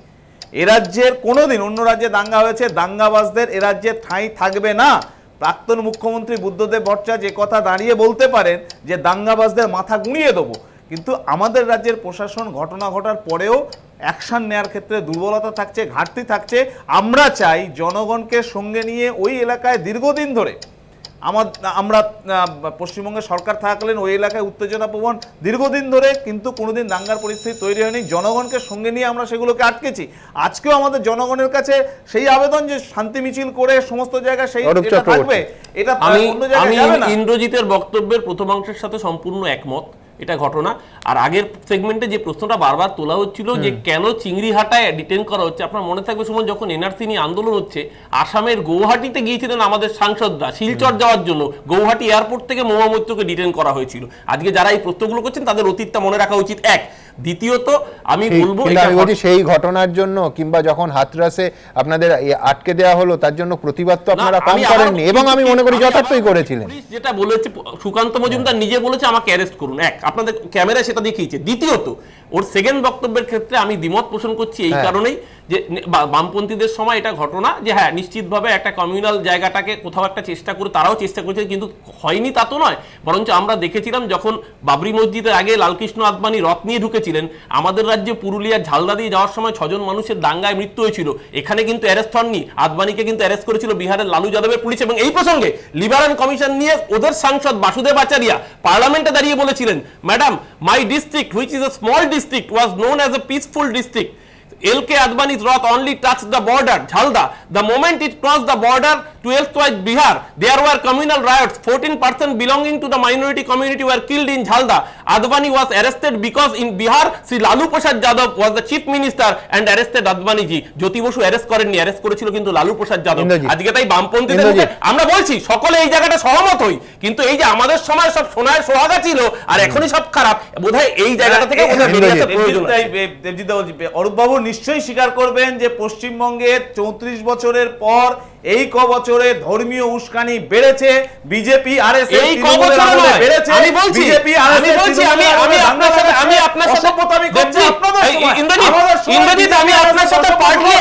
এ রাজ্যের কোনোদিন, অন্য রাজ্যে দাঙ্গা হয়েছে, দাঙ্গাবাজদের এ রাজ্যে ঠাঁই থাকবে না। প্রাক্তন মুখ্যমন্ত্রী বুদ্ধদেব ভট্টাচার্য যে কথা দাঁড়িয়ে বলতে পারেন যে দাঙ্গাবাজদের মাথা গুঁড়িয়ে দেবো, কিন্তু আমাদের রাজ্যের প্রশাসন ঘটনা ঘটার পরেও অ্যাকশন নেওয়ার ক্ষেত্রে দুর্বলতা থাকছে, ঘাটতি থাকছে। আমরা চাই জনগণকে সঙ্গে নিয়ে ওই এলাকায় দীর্ঘদিন ধরে আমরা পশ্চিমবঙ্গের সরকার থাকাকালীন ওই এলাকায় উত্তেজনা প্রবণ দীর্ঘদিন ধরে, কিন্তু কোনোদিন দাঙ্গার পরিস্থিতি তৈরি হয়নি। জনগণকে সঙ্গে নিয়ে আমরা সেগুলোকে আটকেছি। আজকেও আমাদের জনগণের কাছে সেই আবেদন যে শান্তি মিছিল করে সমস্ত জায়গায় সেই থাকবে, এটা অন্য জায়গায় যাবে না। ইন্দ্রজিতের বক্তব্যের প্রথমাংশের সাথে সম্পূর্ণ একমত, এটা ঘটনা। আর আগের সেগমেন্টে যে প্রশ্নটা বারবার তোলা হচ্ছিল যে কেন চিংড়িহাটায় ডিটেন করা হচ্ছে, আপনার মনে থাকবে সুমন, যখন এনআরসি নিয়ে আন্দোলন হচ্ছে, আসামের গৌহাটিতে গিয়েছিলেন আমাদের সাংসদরা শিলচর যাওয়ার জন্য। গৌহাটি এয়ারপোর্ট থেকে মহুয়া মৈত্রকে ডিটেন করা হয়েছিল। আজকে যারা এই প্রশ্নগুলো করছেন তাদের অতীতটা মনে রাখা উচিত। এক, দ্বিতীয়ত আমি বলবো সেই ঘটনার জন্য কিংবা যখন হাতরাসে আপনাদের আটকে দেওয়া হলো তার জন্য প্রতিবাদ তো আপনারা কম করেননি, এবং আমি মনে করি যথার্থই করেছিলেন। যেটা বলেছে সুকান্ত মজুমদার নিজে বলেছে আমাকে অ্যারেস্ট করুন, এক, আপনাদের ক্যামেরায় সেটা দেখিয়েছে। দ্বিতীয়ত ওর সেকেন্ড বক্তব্যের ক্ষেত্রে আমি দ্বিমত পোষণ করছি এই কারণেই যে বামপন্থীদের সময় এটা ঘটনা যে হ্যাঁ নিশ্চিতভাবে একটা কমিউনাল জায়গাটাকে কোথাও একটা চেষ্টা করে, তারাও চেষ্টা করেছে, কিন্তু হয়নি তা তো নয়। বরঞ্চ আমরা দেখেছিলাম যখন বাবরি মসজিদের আগে লালকৃষ্ণ আদবানি রথ নিয়ে ঢুকেছিলেন, আমাদের রাজ্যে পুরুলিয়ার ঝালদা দিয়ে যাওয়ার সময় 6 জন মানুষের দাঙ্গায় মৃত্যু হয়েছিল। এখানে কিন্তু অ্যারেস্ট হননি, আদবানিকে কিন্তু অ্যারেস্ট করেছিল বিহারের লালু যাদবের পুলিশ। এবং এই প্রসঙ্গে লিবারেল কমিশন নিয়ে ওদের সাংসদ বাসুদেব আচারিয়া পার্লামেন্টে দাঁড়িয়ে বলেছিলেন, madam, my district which is a small district was known as a peaceful district. LK Advani's wrath only touched the border, Jhalda. The moment it crossed the border to elsewhere Bihar, there were communal riots. 14% belonging to the minority community were killed in Jhalda. Advani was arrested because in Bihar, Sri Lalu Prasad Yadav was the chief minister and arrested Advani ji. Jyoti Basu arrest করেননি, arrest করেছিল কিন্তু লালু প্রসাদ যাদব। আজকে তাই বামপন্থীদের মুখে আমরা বলছি সকলে এই জায়গাটা সহমত হই, কিন্তু এই যে আমাদের সময় সব সোনার সোহাগা ছিল আর এখনই সব খারাপ, বোধহয় এই জায়গাটা থেকে বেরিয়ে আসা প্রয়োজন। দেবজিৎ অরূপ বাবু নিশ্চয়ই স্বীকার করবেন যে পশ্চিমবঙ্গের 34 বছরের পর এই ক বছরে ধর্মীয় উস্কানি বেড়েছে। বিজেপি আরএসএস এই ক বছরে বেড়েছে। আমি বলছি বিজেপি আরএসএস আমি আপনার সাথে অসভ্যতামি করছি আপনাদের সময়। ইন্দ্রজিৎ আমি আপনার সাথে পার্টলি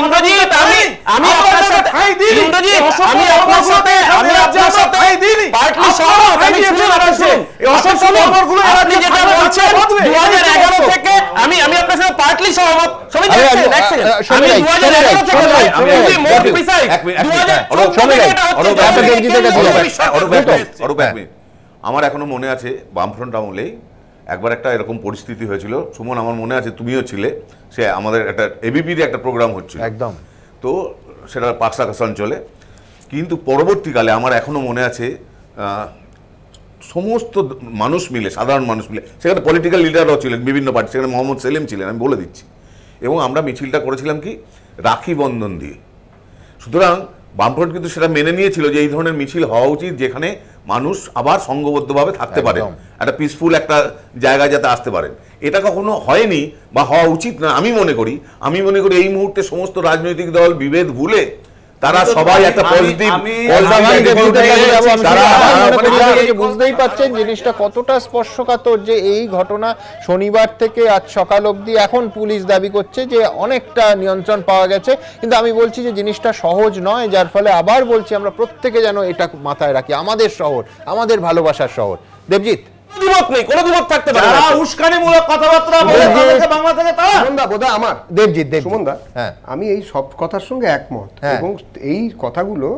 ইন্দ্রজিৎ আমি আপনার সাথে ইন্দ্রজিৎ আমি আপনার সাথে পার্টলি সহমত। আমি শুনে রাখছি এই অসভ্য ব্যাপারগুলো আপনি যেটা বলছেন 2011 থেকে আমি আপনার সাথে পার্টলি সহমত। সবাই আমি দেখছেন, আমি 2011 থেকে নয়, আমি মোর প্রিসাইজ 2014 আমার এখনো মনে আছে বামফ্রন্ট আমলেই একবার একটা এরকম পরিস্থিতি হয়েছিল। সুমন, আমার মনে আছে তুমিও ছিলে, সে আমাদের একটা এবিপিতে একটা প্রোগ্রাম হচ্ছিল একদম, তো সেটা পাকসাকাশ অঞ্চলে। কিন্তু পরবর্তীকালে আমার এখনো মনে আছে সমস্ত মানুষ মিলে, সাধারণ মানুষ মিলে, সেখানে পলিটিক্যাল লিডাররাও ছিলেন বিভিন্ন পার্টি, সেখানে মোহাম্মদ সেলিম ছিলেন, আমি বলে দিচ্ছি, এবং আমরা মিছিলটা করেছিলাম কি রাখি বন্ধন দিয়ে। সুতরাং বামফ্রন্ট কিন্তু সেটা মেনে নিয়েছিল যে এই ধরনের মিছিল হওয়া উচিত যেখানে মানুষ আবার সংঘবদ্ধভাবে থাকতে পারে, একটা পিসফুল একটা জায়গায় যাতে আসতে পারেন। এটা কখনো হয়নি বা হওয়া উচিত না আমি মনে করি। এই মুহূর্তে সমস্ত রাজনৈতিক দল বিভেদ ভুলে তারা সবাই একটা পজিটিভ, বুঝতেই পারছেন জিনিসটা কতটা স্পর্শকাতর যে এই ঘটনা শনিবার থেকে আজ সকাল অবধি, এখন পুলিশ দাবি করছে যে অনেকটা নিয়ন্ত্রণ পাওয়া গেছে, কিন্তু আমি বলছি যে জিনিসটা সহজ নয়, যার ফলে আবার বলছি আমরা প্রত্যেকে যেন এটা মাথায় রাখি, আমাদের শহর, আমাদের ভালোবাসার শহর। দেবজিৎ, দ্বিমত নেই, কোনো দ্বিমত থাকতে পারে না, উস্কানিমূলক কথাবার্তা বলে বাংলা থেকে তারা সুমনদা বোধহয় আমার দেবজিৎ সুমনদা, আমি এই সব কথার সঙ্গে একমত, এবং এই কথাগুলো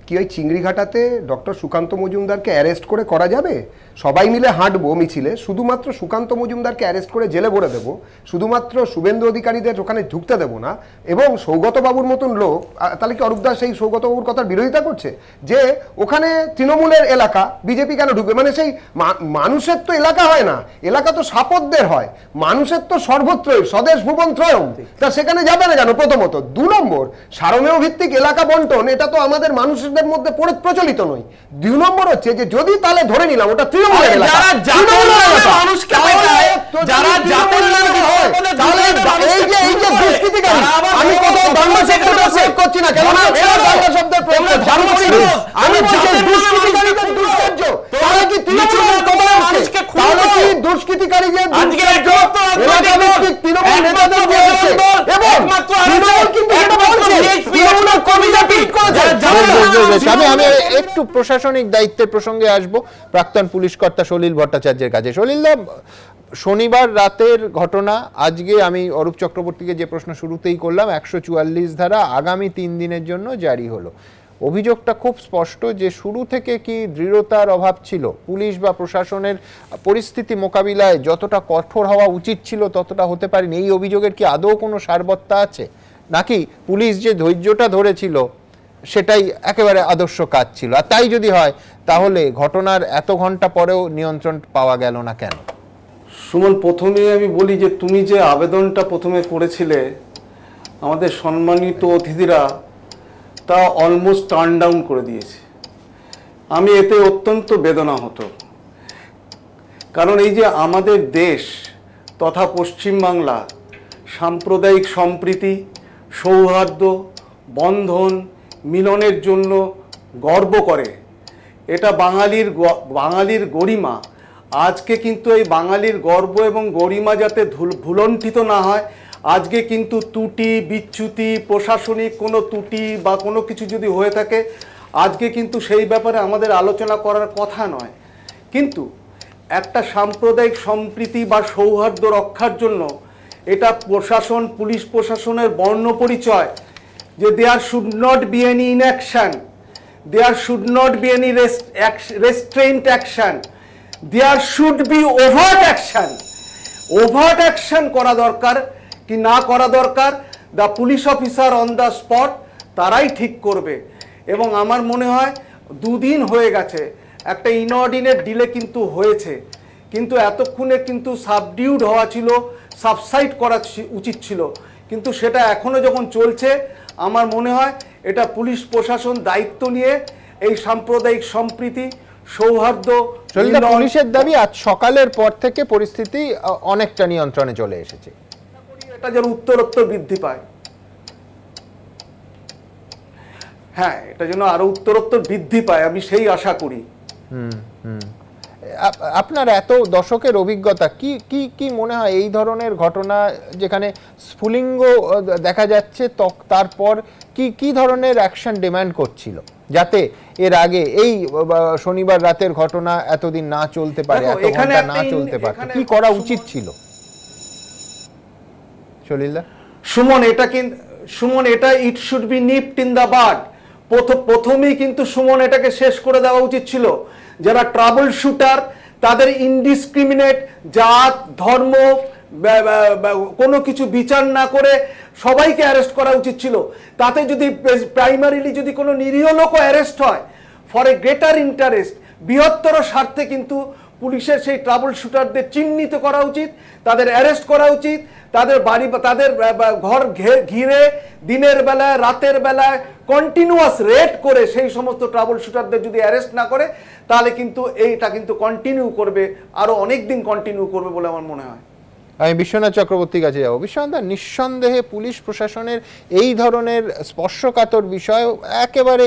কি ওই চিংড়িঘাটাতে ডক্টর সুকান্ত মজুমদারকে অ্যারেস্ট করে করা যাবে? সবাই মিলে হাঁটবো মিছিলে, শুধুমাত্র সুকান্ত মজুমদারকে অ্যারেস্ট করে জেলে ভরে দেবো, শুধুমাত্র শুভেন্দু অধিকারীদের ওখানে ঢুকতে দেবো না, এবং সৌগতবাবুর মতন লোক, তাহলে কি অরূপ দাস সেই সৌগতবাবুর কথার বিরোধিতা করছে যে ওখানে তৃণমূলের এলাকা, বিজেপি কেন ঢুকবে? মানে সেই মানুষের তো এলাকা হয় না, এলাকা তো সাপদদের হয়, মানুষের তো সর্বত্রই স্বদেশ ভুবন ত্রয়ম, তা সেখানে যাবে না কেন? প্রথমত। 2 নম্বর, সারমেয় ভিত্তিক এলাকা বন্টন, এটা তো আমাদের মানুষদের মধ্যে প্রচলিত নয়। 2 নম্বর হচ্ছে যে যদি তাহলে ধরে নিলাম ওটা তৃণমূলের এলাকা, আমি কোথাও বাংলা শব্দ প্রয়োগ করছি না, কেন বাংলা শব্দের প্রয়োগ করছি আমি দুষ্কৃতিকারী যে তৃণমূল নেতাদের আমি একটু প্রশাসনিক দায়িত্বের প্রসঙ্গে আসবো প্রাক্তন পুলিশ কর্তা সলিল ভট্টাচার্যের কাছে। সলিলদা, শনিবার রাতের ঘটনা, আজকে আমি অরূপ চক্রবর্তীকে যে প্রশ্ন শুরুতেই করলাম, 144 ধারা আগামী 3 দিনের জন্য জারি হলো। অভিযোগটা খুব স্পষ্ট যে শুরু থেকে কি দৃঢ়তার অভাব ছিল, পুলিশ বা প্রশাসনের পরিস্থিতি মোকাবিলায় যতটা কঠোর হওয়া উচিত ছিল ততটা হতে পারেনি। এই অভিযোগের কি আদৌ কোনো সারবত্তা আছে, নাকি পুলিশ যে ধৈর্যটা ধরেছিল সেটাই একেবারে আদর্শ কাজ ছিল? আর তাই যদি হয় তাহলে ঘটনার এত ঘন্টা পরেও নিয়ন্ত্রণ পাওয়া গেল না কেন? সুমন, প্রথমে আমি বলি যে তুমি যে আবেদনটা প্রথমে করেছিলে, আমাদের সম্মানিত অতিথিরা তা অলমোস্ট টার্ন ডাউন করে দিয়েছে। আমি এতে অত্যন্ত বেদনা হতো, কারণ এই যে আমাদের দেশ তথা পশ্চিমবাংলা সাম্প্রদায়িক সম্প্রীতি, সৌহার্দ্য, বন্ধন, মিলনের জন্য গর্ব করে, এটা বাঙালির গরিমা। আজকে কিন্তু এই বাঙালির গর্ব এবং গরিমা যাতে ভুলণ্ঠিত না হয়, আজকে কিন্তু ত্রুটি বিচ্যুতি, প্রশাসনিক কোনো ত্রুটি বা কোনো কিছু যদি হয়ে থাকে, আজকে কিন্তু সেই ব্যাপারে আমাদের আলোচনা করার কথা নয়। কিন্তু একটা সাম্প্রদায়িক সম্প্রীতি বা সৌহার্দ্য রক্ষার জন্য এটা প্রশাসন, পুলিশ প্রশাসনের বর্ণ পরিচয় যে there should not be any inaction, there should not be any restrained action, there should be overt action. Overt action করা দরকার কি না করা দরকার, the police officer on the spot তারাই ঠিক করবে। এবং আমার মনে হয় 2 দিন হয়ে গেছে, একটা ইনঅর্ডিনেট ডিলে কিন্তু হয়েছে, কিন্তু এতক্ষণে কিন্তু সাবডিউড হওয়া ছিল, সাবসাইড করা উচিত ছিল, কিন্তু সেটা এখনো যখন চলছে, আমার মনে হয় এটা পুলিশ প্রশাসন দায়িত্ব নিয়ে এই সাম্প্রদায়িক সম্প্রীতি, সৌহার্দ্য। পুলিশের দাবি আজ সকালের পর থেকে পরিস্থিতি অনেকটা নিয়ন্ত্রণে চলে এসেছে, এটা যেন উত্তরোত্তর বৃদ্ধি পায়। হ্যাঁ, এটা যেন আরো উত্তরোত্তর বৃদ্ধি পায়, আমি সেই আশা করি। আপনার এত দশকের অভিজ্ঞতা, কি কি কি মনে হয় এই ধরনের ঘটনা যেখানে স্ফুলিঙ্গ দেখা যাচ্ছে, তারপর কি কি ধরনের অ্যাকশন ডিমান্ড করছিল যাতে এর আগে এই শনিবার রাতের ঘটনা এতদিন না চলতে পারে, এত ঘন্টা না চলতে পারে? কি করা উচিত ছিল? সলিলদা? সুমন এটা it should be nipped in the bud. প্রথমেই কিন্তু সুমন এটাকে শেষ করে দেওয়া উচিত ছিল। যারা ট্রাবল শুটার তাদের ইনডিসক্রিমিনেট জাত ধর্ম কোনো কিছু বিচার না করে সবাইকে অ্যারেস্ট করা উচিত ছিল। তাতে যদি প্রাইমারিলি যদি কোনো নিরীহ লোকও অ্যারেস্ট হয় ফর এ গ্রেটার ইন্টারেস্ট, বৃহত্তর স্বার্থে কিন্তু পুলিশের সেই ট্রাবল শুটারদের চিহ্নিত করা উচিত, তাদের অ্যারেস্ট করা উচিত, তাদের বাড়ি তাদের ঘর ঘিরে দিনের বেলায় রাতের বেলায় কন্টিনিউয়াস রেড করে সেই সমস্ত ট্রাবল শুটারদের যদি অ্যারেস্ট না করে তাহলে কিন্তু এইটা কিন্তু কন্টিনিউ করবে, আরো অনেক দিন কন্টিনিউ করবে বলে আমার মনে হয়। আমি বিশ্বনাথ চক্রবর্তীর কাছে যাবো। বিশ্বনাথ, নিঃসন্দেহে পুলিশ প্রশাসনের এই ধরনের স্পর্শকাতর বিষয় একেবারে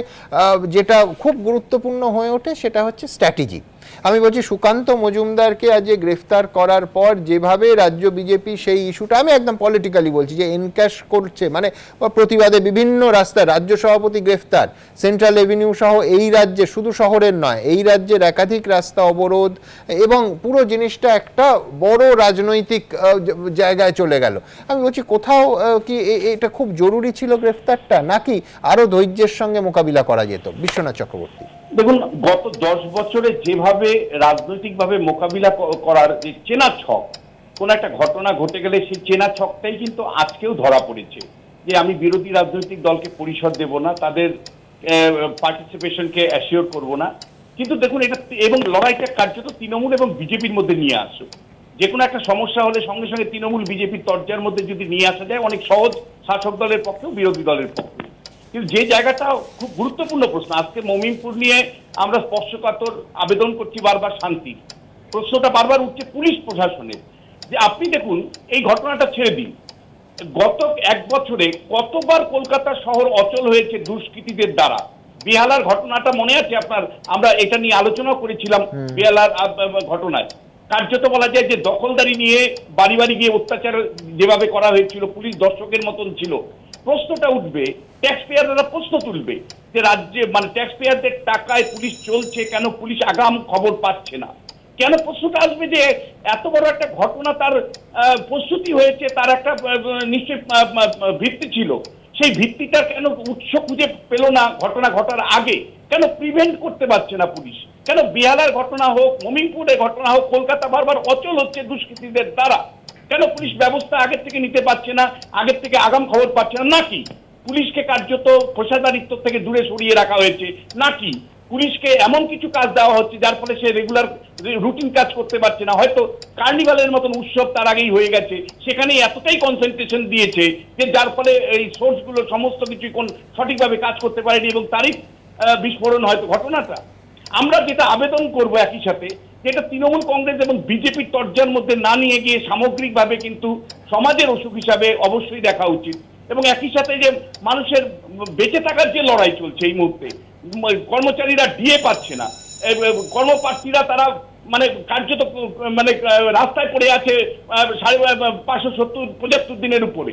যেটা খুব গুরুত্বপূর্ণ হয়ে ওঠে সেটা হচ্ছে স্ট্র্যাটেজি। আমি বলছি সুকান্ত মজুমদারকে আজ গ্রেফতার করার পর যেভাবে রাজ্য বিজেপি সেই ইস্যুটা, আমি একদম পলিটিক্যালি বলছি, যে এনক্যাশ করছে, মানে প্রতিবাদে বিভিন্ন রাস্তায় রাজ্য সভাপতি গ্রেফতার, সেন্ট্রাল এভিনিউ সহ এই রাজ্যে, শুধু শহরের নয়, এই রাজ্যের একাধিক রাস্তা অবরোধ, এবং পুরো জিনিসটা একটা বড় রাজনৈতিক জায়গায় চলে গেল। আমি বলছি কোথাও কি এটা খুব জরুরি ছিল গ্রেফতারটা, নাকি আরো ধৈর্যের সঙ্গে মোকাবিলা করা যেত? বিশ্বনাথ চক্রবর্তী। দেখুন, গত 10 বছরে যেভাবে রাজনৈতিকভাবে মোকাবিলা করার যে চেনা ছক, কোন একটা ঘটনা ঘটে গেলে সেই চেনা ছকটাই কিন্তু আজকেও ধরা পড়েছে, যে আমি বিরোধী রাজনৈতিক দলকে পরিসর দেব না, তাদের পার্টিসিপেশনকে অ্যাসিওর করব না। কিন্তু দেখুন এটা, এবং লড়াইটা কার্যত তৃণমূল এবং বিজেপির মধ্যে নিয়ে আসো। যে কোনো একটা সমস্যা হলে সঙ্গে সঙ্গে তৃণমূল বিজেপির তরজার মধ্যে যদি নিয়ে আসা যায়, অনেক সহজ শাসক দলের পক্ষেও বিরোধী দলের পক্ষে। কিন্তু যে জায়গাটা খুব গুরুত্বপূর্ণ প্রশ্ন, আজকে মমিনপুর নিয়ে আমরা স্পর্শকাতর আবেদন করছি বারবার শান্তি, প্রশ্নটা বারবার উঠছে পুলিশ প্রশাসনের। যে আপনি দেখুন এই ঘটনাটা ছেড়ে দিন, গত 1 বছরে কতবার কলকাতা শহর অচল হয়েছে দুষ্কৃতীদের দ্বারা। বেহালার ঘটনাটা মনে আছে আপনার? আমরা এটা নিয়ে আলোচনা করেছিলাম। বেহালার ঘটনায় কার্যত বলা যায় যে দখলদারি নিয়ে বাড়ি বাড়ি গিয়ে অত্যাচার যেভাবে করা হয়েছিল, পুলিশ দর্শকের মতন ছিল। প্রশ্নটা উঠবে, ট্যাক্স পেয়াররা প্রশ্ন তুলবে যে রাজ্যে মানে ট্যাক্স পেয়ারদের টাকায় পুলিশ চলছে কেন, পুলিশ আগাম খবর পাচ্ছে না কেন? প্রশ্নটা আসবে যে এত বড় একটা ঘটনা, তার প্রস্তুতি হয়েছে, তার একটা নিশ্চয় ভিত্তি ছিল, সেই ভিত্তিটা কেন উৎস খুঁজে পেল না ঘটনা ঘটার আগে? কেন প্রিভেন্ট করতে পারছে না পুলিশ? কেন বেহালার ঘটনা হোক, মমিনপুরের ঘটনা হোক, কলকাতা বারবার অচল হচ্ছে দুষ্কৃতীদের দ্বারা, কেন পুলিশ ব্যবস্থা আগের থেকে নিতে পারছে না, আগের থেকে আগাম খবর পাচ্ছে না? নাকি পুলিশকে কার্যত পেশাদারিত্ব থেকে দূরে সরিয়ে রাখা হয়েছে? নাকি পুলিশকে এমন কিছু কাজ দেওয়া হচ্ছে যার ফলে সে রেগুলার রুটিন কাজ করতে পারছে না? হয়তো কার্নিভালের মতন উৎসব তার আগেই হয়ে গেছে, সেখানে এতটাই কনসেন্ট্রেশন দিয়েছে যে যার ফলে এই সোর্সগুলো সমস্ত কিছু সঠিকভাবে কাজ করতে পারেনি এবং তারই বিস্ফোরণ হয়তো ঘটনাটা। আমরা যেটা আবেদন করব একই সাথে, যেটা তৃণমূল কংগ্রেস এবং বিজেপির তর্জার মধ্যে না নিয়ে গিয়ে সামগ্রিকভাবে কিন্তু সমাজের অসুখ হিসাবে অবশ্যই দেখা উচিত। এবং একই সাথে যে মানুষের বেঁচে থাকার যে লড়াই চলছে এই মুহূর্তে, কর্মচারীরা ডিএ পাচ্ছে না, কর্মপ্রার্থীরা তারা মানে কার্যত মানে রাস্তায় পড়ে আছে 570-75 দিনের উপরে।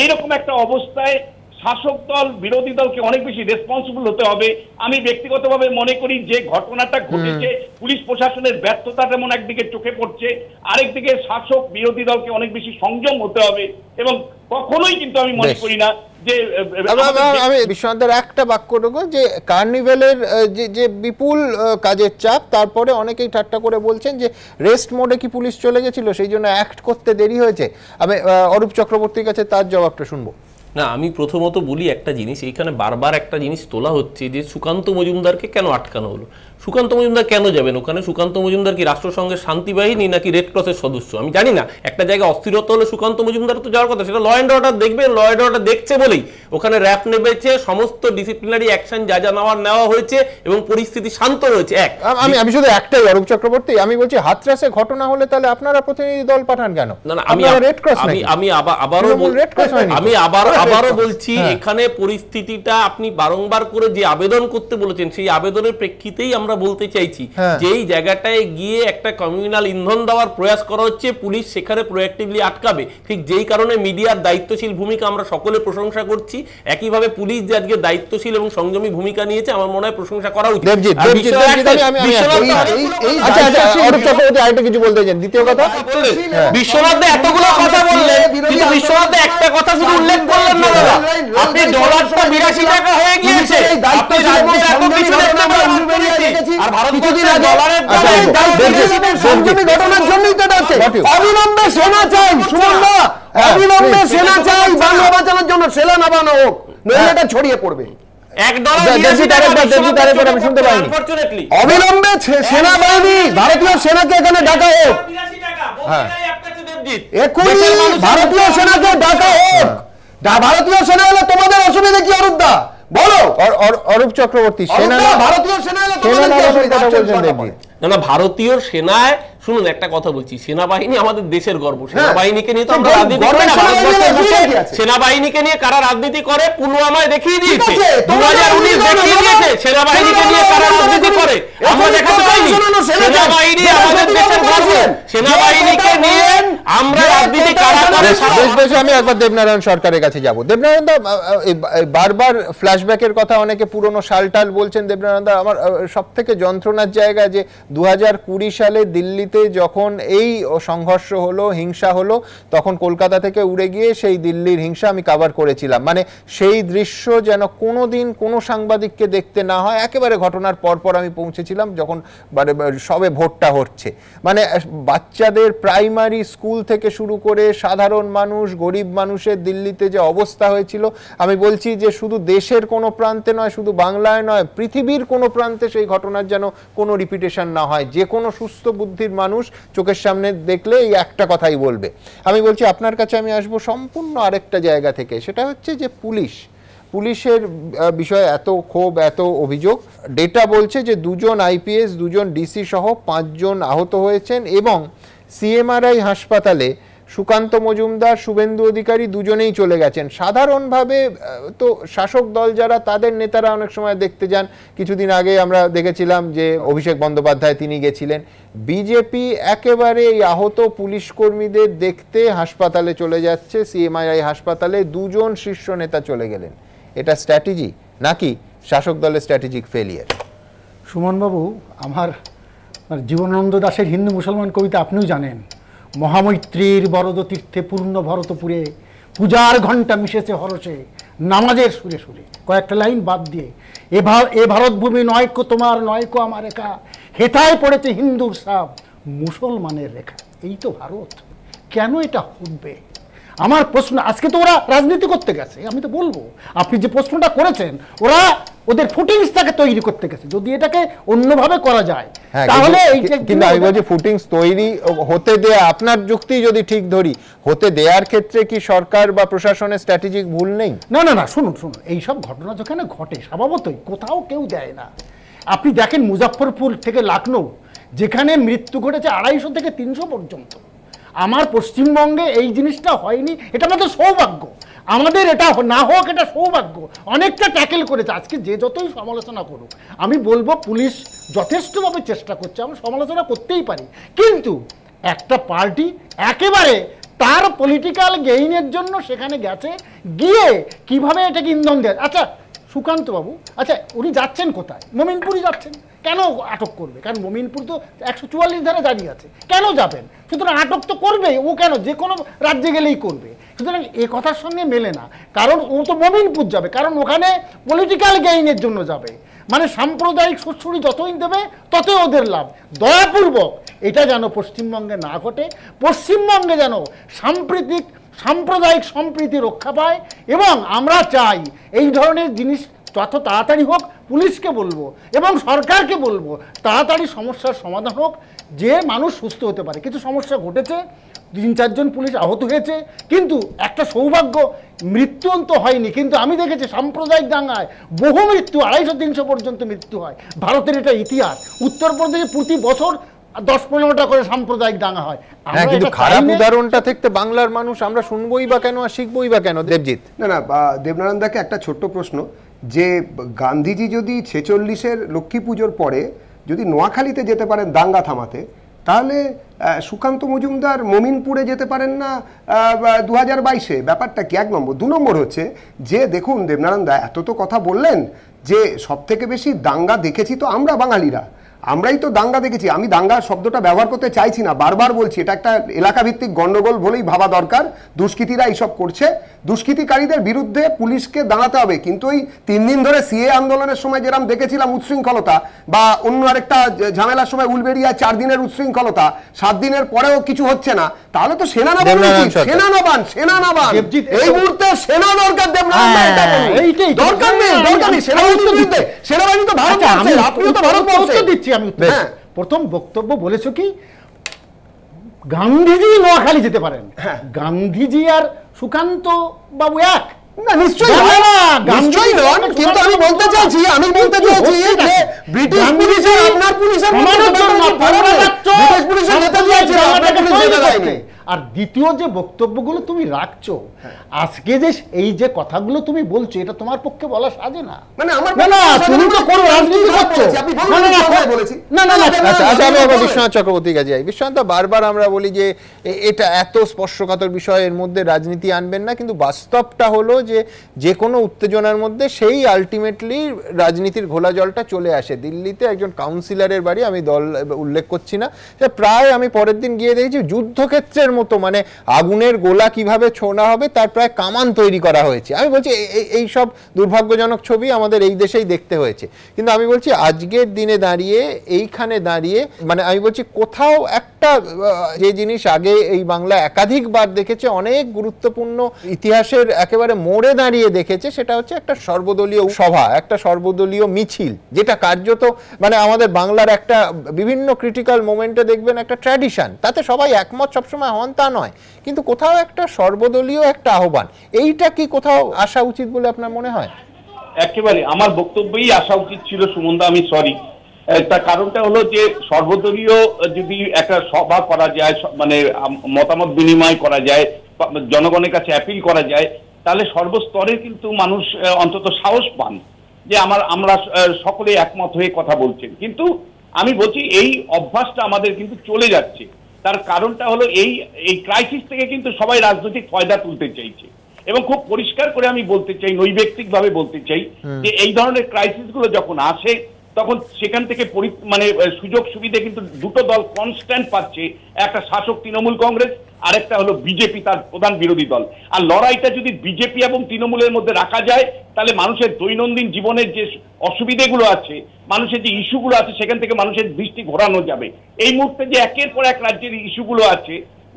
এইরকম একটা অবস্থায় শাসক দল বিরোধী দলকে অনেক বেশি রেসপন্সিবল হতে হবে। আমি ব্যক্তিগতভাবে মনে করি যে ঘটনাটা ঘটেছে, পুলিশ প্রশাসনের ব্যর্থতা যেমন একদিকে চোখে পড়ছে, আরেকদিকে শাসক বিরোধী দলকে অনেক বেশি সংযম হতে হবে। এবং কখনোই কিন্তু আমি মনে করি না যে, আমি বিশ্বনাথের একটা বাক্য দেবো যে কার্নিভেলের যে বিপুল কাজের চাপ, তারপরে অনেকেই ঠাট্টা করে বলছেন যে রেস্ট মোডে কি পুলিশ চলে গেছিল, সেই জন্য অ্যাক্ট করতে দেরি হয়েছে। আমি অরূপ চক্রবর্তীর কাছে তার জবাবটা শুনবো। না, আমি প্রথমত বলি একটা জিনিস, এইখানে বারবার একটা জিনিস তোলা হচ্ছে যে সুকান্ত মজুমদারকে কেন আটকানো হলো। সুকান্ত মজুমদার কেন যাবেন ওখানে? সুকান্ত মজুমদার কি রাষ্ট্রসংঘের শান্তি বাহিনী নাকি রেড ক্রসের সদস্য? আমি জানি না। একটা জায়গায় অস্থিরতা হলে সুকান্ত মজুমদার তো যাওয়ার কথা, সেটা ল অ্যান্ড অর্ডার দেখবে। ল অ্যান্ড অর্ডার দেখছে বলেই ওখানে র্যাপ নেমেছে, সমস্ত ডিসিপ্লিনারি অ্যাকশন যা যা নেওয়া হয়েছে এবং পরিস্থিতি শান্ত হয়েছে। আমি শুধু একটাই, অরূপ চক্রবর্তী, আমি বলছি হাতরাসে ঘটনা হলে তাহলে আপনারা প্রতিনিধি দল পাঠান কেন? না, আমি রেড ক্রস, আমি আবারও আবারও বলছি এখানে পরিস্থিতিটা আপনি বারংবার করে যে আবেদন করতে বলেছেন সেই আবেদনের প্রেক্ষিতেই আমরা বলতে চাইছি যেই জায়গাটায় গিয়ে একটা কমিউনাল ইন্ধন দেওয়ার প্রয়াস করা হচ্ছে পুলিশ সেখানে প্রোঅ্যাক্টিভলি আটকাবে, ঠিক যেই কারণে মিডিয়ার দায়িত্বশীল ভূমিকা আমরা সকলে প্রশংসা করছি। একইভাবে পুলিশ যে আজকে দায়িত্বশীল এবং সংযমী ভূমিকা নিয়েছে আমার মনে হয় প্রশংসা করা উচিত। কিছু বলতে চান? দ্বিতীয় কথা, বিশ্বনাথ এতগুলো কথা বললেন কিন্তু বিশ্বনাথ একটা কথা শুধু উল্লেখ করলেন না দাদা, আপনি ডলারটা 82 টাকা হয়ে গিয়েছে, আপনি রাজ্যের এত কিছু দেখতে পেলেন আর ভারতবর্ষের ডলারের সংযমী ঘটনার জন্যই তো আছে। অবিলম্বে সেনা চাই, সুমনদা, অবিলম্বে সেনা চাই, বাংলা বাঁচানোর জন্য সেনা নামানো হোক, নইলে এটা ছড়িয়ে পড়বে। অবিলম্বে সেনাবাহিনী, ভারতীয় সেনাকে এখানে ডাকা হোক, এখনই ভারতীয় সেনাকে ডাকা হোক। ভারতীয় সেনা হলে তোমাদের অসুবিধা কি অরূপদা বলো? অরূপ চক্রবর্তী, ভারতীয় সেনা হলে তোমাদের কি অসুবিধা? না, ভারতীয় সেনায় শুনুন একটা কথা বলছি, সেনাবাহিনী আমাদের দেশের গর্ব, সেনাবাহিনীকে নিয়ে তো আমরা রাজনীতি করি না, সেনাবাহিনীকে নিয়ে কারা রাজনীতি করে পুলওয়ামায় দেখিয়ে দিয়েছে, 2019 দেখিয়ে দিয়েছে সেনাবাহিনীকে নিয়ে কারা রাজনীতি করে, আমরা দেখাতে পাইনি। সেনাবাহিনী আমাদের দেশের গর্ব, সেনাবাহিনীকে নিয়ে আমরা রাজনীতি কারা করে। আমি একবার দেবনারায়ণ সরকারের কাছে যাব। দেবনারায়ণ দা, বারবার ফ্ল্যাশব্যাকের কথা অনেকে পুরনো সালটাল বলছেন। দেবনারায়ণ দা, আমার সব থেকে যন্ত্রণার জায়গা যে 2020 সালে দিল্লিতে যখন এই সংঘর্ষ হলো, হিংসা হলো, তখন কলকাতা থেকে উড়ে গিয়ে সেই দিল্লির হিংসা আমি কভার করেছিলাম। মানে সেই দৃশ্য যেন কোনোদিন কোনো সাংবাদিককে দেখতে না হয়। একেবারে ঘটনার পরপর আমি পৌঁছেছিলাম যখন সবে ভোটটা হচ্ছে। মানে বাচ্চাদের প্রাইমারি স্কুল থেকে শুরু করে সাধারণ মানুষ, গরিব মানুষের দিল্লিতে যে অবস্থা হয়েছিল, আমি বলছি যে শুধু দেশের কোনো প্রান্তে নয়, শুধু বাংলায় নয়, পৃথিবীর কোনো প্রান্তে সেই ঘটনার যেন কোনো রিপিটেশন না হয়। যে কোনো সুস্থ বুদ্ধির মানুষ চোখের সামনে দেখলে এই একটা কথাই বলবে। আমি বলছি আপনার কাছে আমি আসবো সম্পূর্ণ আরেকটা জায়গা থেকে, সেটা হচ্ছে যে পুলিশের বিষয়ে এত ক্ষোভ, এত অভিযোগ। ডেটা বলছে যে 2জন IPS, 2জন DC সহ 5 জন আহত হয়েছেন এবং CMRI হাসপাতালে সুকান্ত মজুমদার, শুভেন্দু অধিকারী দুজনেই চলে গেছেন। সাধারণভাবে তো শাসক দল যারা, তাদের নেতারা অনেক সময় দেখতে যান। কিছুদিন আগে আমরা দেখেছিলাম যে অভিষেক বন্দ্যোপাধ্যায় তিনি গেছিলেন। বিজেপি একেবারে এই আহত পুলিশ কর্মীদের দেখতে হাসপাতালে চলে যাচ্ছে, CMRI হাসপাতালে 2জন শীর্ষ নেতা চলে গেলেন। এটা স্ট্র্যাটেজি নাকি শাসক দলের স্ট্র্যাটেজিক ফেলিয়ার? সুমনবাবু, আমার জীবনানন্দ দাশের হিন্দু মুসলমান কবিতা আপনিও জানেন। মহামৈত্রীর বরদ তীর্থে পূর্ণ ভরতপুরে পূজার ঘণ্টা মিশেছে হরসে নামাজের সুরে সুরে, কয়েকটা লাইন বাদ দিয়ে এ ভারতভূমি নয়কো তোমার নয়কো আমার রেখা, হেথায় পড়েছে হিন্দুর সাপ মুসলমানের রেখা। এই তো ভারত, কেন এটা উঠবে? আমার প্রশ্ন, আজকে তো ওরা রাজনীতি করতে গেছে, আমি তো বলবো আপনি যে প্রশ্নটা করেছেন, ওরা ওদের ফুটিংসটাকে তৈরি করতে গেছে। যদি এটাকে অন্যভাবে করা যায় তাহলে কিন্তু আমি বলছি ফুটিংস তৈরি হতে দেয়া, আপনার যুক্তি যদি ঠিক ধরি, হতে দেওয়ার ক্ষেত্রে কি সরকার বা প্রশাসনের স্ট্র্যাটেজিক ভুল নেই? না না না, শুনুন, এইসব ঘটনা যেখানে ঘটে স্বভাবতই কোথাও কেউ দেয় না। আপনি দেখেন মুজাফফরপুর থেকে লখনৌ, যেখানে মৃত্যু ঘটেছে 250 থেকে 300 পর্যন্ত। আমার পশ্চিমবঙ্গে এই জিনিসটা হয়নি, এটা আমাদের সৌভাগ্য। আমাদের এটা না হোক, এটা সৌভাগ্য। অনেকটা ট্যাকেল করেছে। আজকে যে যতই সমালোচনা করুক, আমি বলবো পুলিশ যথেষ্টভাবে চেষ্টা করছে, আমরা সমালোচনা করতেই পারি। কিন্তু একটা পার্টি একেবারে তার পলিটিক্যাল গেইনের জন্য সেখানে গেছে, গিয়ে কিভাবে এটাকে ইন্ধন দেয়। আচ্ছা সুকান্ত বাবু, আচ্ছা উনি যাচ্ছেন কোথায়? মমিনপুরই যাচ্ছেন। কেন আটক করবে? কারণ মমিনপুর তো 144 ধারা দাঁড়িয়ে আছে, কেন যাবেন? সুতরাং আটক তো করবেই, ও কেন, যে কোনো রাজ্যে গেলেই করবে। সুতরাং এ কথার সঙ্গে মেলে না, কারণ ও তো মমিনপুর যাবে, কারণ ওখানে পলিটিক্যাল গেইনের জন্য যাবে। মানে সাম্প্রদায়িক সুড়সুড়ি যতই দেবে ততই ওদের লাভ। দয়াপূর্বক এটা যেন পশ্চিমবঙ্গে না ঘটে, পশ্চিমবঙ্গে যেন সাম্প্রদায়িক সম্প্রীতি রক্ষা পায়। এবং আমরা চাই এই ধরনের জিনিস যত তাড়াতাড়ি হোক, পুলিশকে বলবো এবং সরকারকে বলবো তাড়াতাড়ি সমস্যার সমাধান হোক, যে মানুষ সুস্থ হতে পারে। কিছু সমস্যা ঘটেছে, 3-4 জন পুলিশ আহত হয়েছে, কিন্তু একটা সৌভাগ্য, মৃত্যু তো হয়নি। কিন্তু আমি দেখেছি সাম্প্রদায়িক দাঙ্গায় বহু মৃত্যু, 250-300 পর্যন্ত মৃত্যু হয়। ভারতের এটা ইতিহাস। উত্তরপ্রদেশে প্রতি বছর আর 10-15টা করে সাম্প্রদায়িক দাঙ্গা হয়। হ্যাঁ, কিন্তু খারাপ উদাহরণটা থেকে বাংলার মানুষ আমরা শুনবই বা কেন আর শিখবই বা কেন? দেবজিৎ। না দেবনারায়ণ দাকে একটা ছোট্ট প্রশ্ন, যে গান্ধীজি যদি 46-এর লক্ষ্মী পুজোর পরে যদি নোয়াখালীতে যেতে পারেন দাঙ্গা থামাতে, তাহলে সুকান্ত মজুমদার মমিনপুরে যেতে পারেন না 2022-এ? ব্যাপারটা কি? 1 নম্বর। 2 নম্বর হচ্ছে যে দেখুন দেবনারায়ণ দা এত তো কথা বললেন যে সব থেকে বেশি দাঙ্গা দেখেছি তো আমরা বাঙালিরা, আমরাই তো দাঙ্গা দেখেছি। আমি দাঙ্গা শব্দটা ব্যবহার করতে চাইছি না, বারবার বলছি এটা একটা এলাকাভিত্তিক গন্ডগোল বলেই ভাবা দরকার। দুষ্কৃতীরা এইসব করছে, দুষ্কৃতিকারীদের বিরুদ্ধে পুলিশকে দাঁড়াতে হবে। কিন্তু ওই 3 দিন ধরে সিএ আন্দোলনের সময় যেরকম দেখেছিলাম উচ্ছৃঙ্খলতা, বা অন্য আরেকটা ঝামেলার সময় উলবেড়িয়া 4 দিনের উচ্ছৃঙ্খলতা, 7 দিনের পরেও কিছু হচ্ছে না, তাহলে তো সেনা নবান এই মুহূর্তে সেনা দরকার। দরকার নেই সেনাবাহিনী তো ভারত, আপনিও তো ভারত দিচ্ছি। আমি প্রথম বক্তব্য বলেছো কি গান্ধীজি নোয়াখালী যেতে পারেন, গান্ধীজি আর সুকান্ত বাবু এক না? নিশ্চয়ই নন, কিন্তু আমি বলতে চাইছি যে ব্রিটিশ পুলিশের আপনার পুলিশের আর দ্বিতীয় যে বক্তব্যগুলো তুমি রাখছো আজকে, যে এই যে কথাগুলো তুমি বলছো, এটা তোমার পক্ষে বলা সাজে না। মানে আমার তুমি তো কোনো রাজনীতি করছো না। বিশ্বনাথ চক্রবর্তী কাছে যাই। বিশ্বনাথ, বারবার আমরা বলি যে এটা এত স্পর্শকাতর বিষয়, এর মধ্যে রাজনীতি আনবেন না, কিন্তু বাস্তবটা হলো যে কোনো উত্তেজনার মধ্যে সেই আলটিমেটলি রাজনীতির ঘোলা জলটা চলে আসে। দিল্লিতে একজন কাউন্সিলরের বাড়ি, আমি দল উল্লেখ করছি না, প্রায় আমি পরের দিন গিয়ে দেখেছি যুদ্ধক্ষেত্রের মতো, মানে আগুনের গোলা কিভাবে ছোঁড়া হবে তার প্রায় কামান তৈরি করা হয়েছে। আমি বলছি এই সব দুর্ভাগ্যজনক ছবি আমাদের এই দেশেই দেখতে হয়েছে। কিন্তু আমি বলছি আজকের দিনে দাঁড়িয়ে, এইখানে দাঁড়িয়ে, মানে আমি বলছি কোথাও একটা যে জিনিস আগে এই বাংলা একাধিকবার দেখেছে, অনেক গুরুত্বপূর্ণ ইতিহাসের একেবারে মোড়ে দাঁড়িয়ে দেখেছে, সেটা হচ্ছে একটা সর্বদলীয় সভা, একটা সর্বদলীয় মিছিল, যেটা কার্যত মানে আমাদের বাংলার একটা বিভিন্ন ক্রিটিক্যাল মোমেন্টে দেখবেন একটা ট্র্যাডিশন, তাতে সবাই একমত সবসময় হন তা নয়, কিন্তু কোথাও একটা সর্বদলীয় একটা আহ্বান, এইটা কি কোথাও আসা উচিত বলে আপনার মনে হয়? একেবারে আমার বক্তব্যই আসা উচিত ছিল সুমনদা, আমি সরি। তার কারণটা হলো যে সর্বদলীয় যদি একটা সভা করা যায়, মানে মতামত বিনিময় করা যায়, জনগণের কাছে অ্যাপিল করা যায়, তাহলে সর্বস্তরের কিন্তু মানুষ অন্তত সাহস পান যে আমরা সকলে একমত হয়ে কথা বলছেন। কিন্তু আমি বলছি এই অভ্যাসটা আমাদের কিন্তু চলে যাচ্ছে। তার কারণটা হলো এই ক্রাইসিস থেকে কিন্তু সবাই রাজনৈতিক ফায়দা তুলতে চাইছে, এবং খুব পরিষ্কার করে আমি বলতে চাই, নৈবেক্তিক ভাবে বলতে চাই যে এই ধরনের ক্রাইসিস গুলো যখন আসে তখন সেখান থেকে মানে সুযোগ সুবিধা কিন্তু দুটো দল কনস্ট্যান্ট পাচ্ছে, একটা শাসক তৃণমূল কংগ্রেস, আরেকটা হলো বিজেপি, তার প্রধান বিরোধী দল। আর লড়াইটা যদি বিজেপি এবং তৃণমূলের মধ্যে রাখা যায়, তাহলে মানুষের দৈনন্দিন জীবনের যে অসুবিধাগুলো আছে, মানুষের যে ইস্যুগুলো আছে, সেখান থেকে মানুষের দৃষ্টি ঘোরানো যাবে। এই মুহূর্তে যে একের পর এক রাজ্যের ইস্যুগুলো আছে,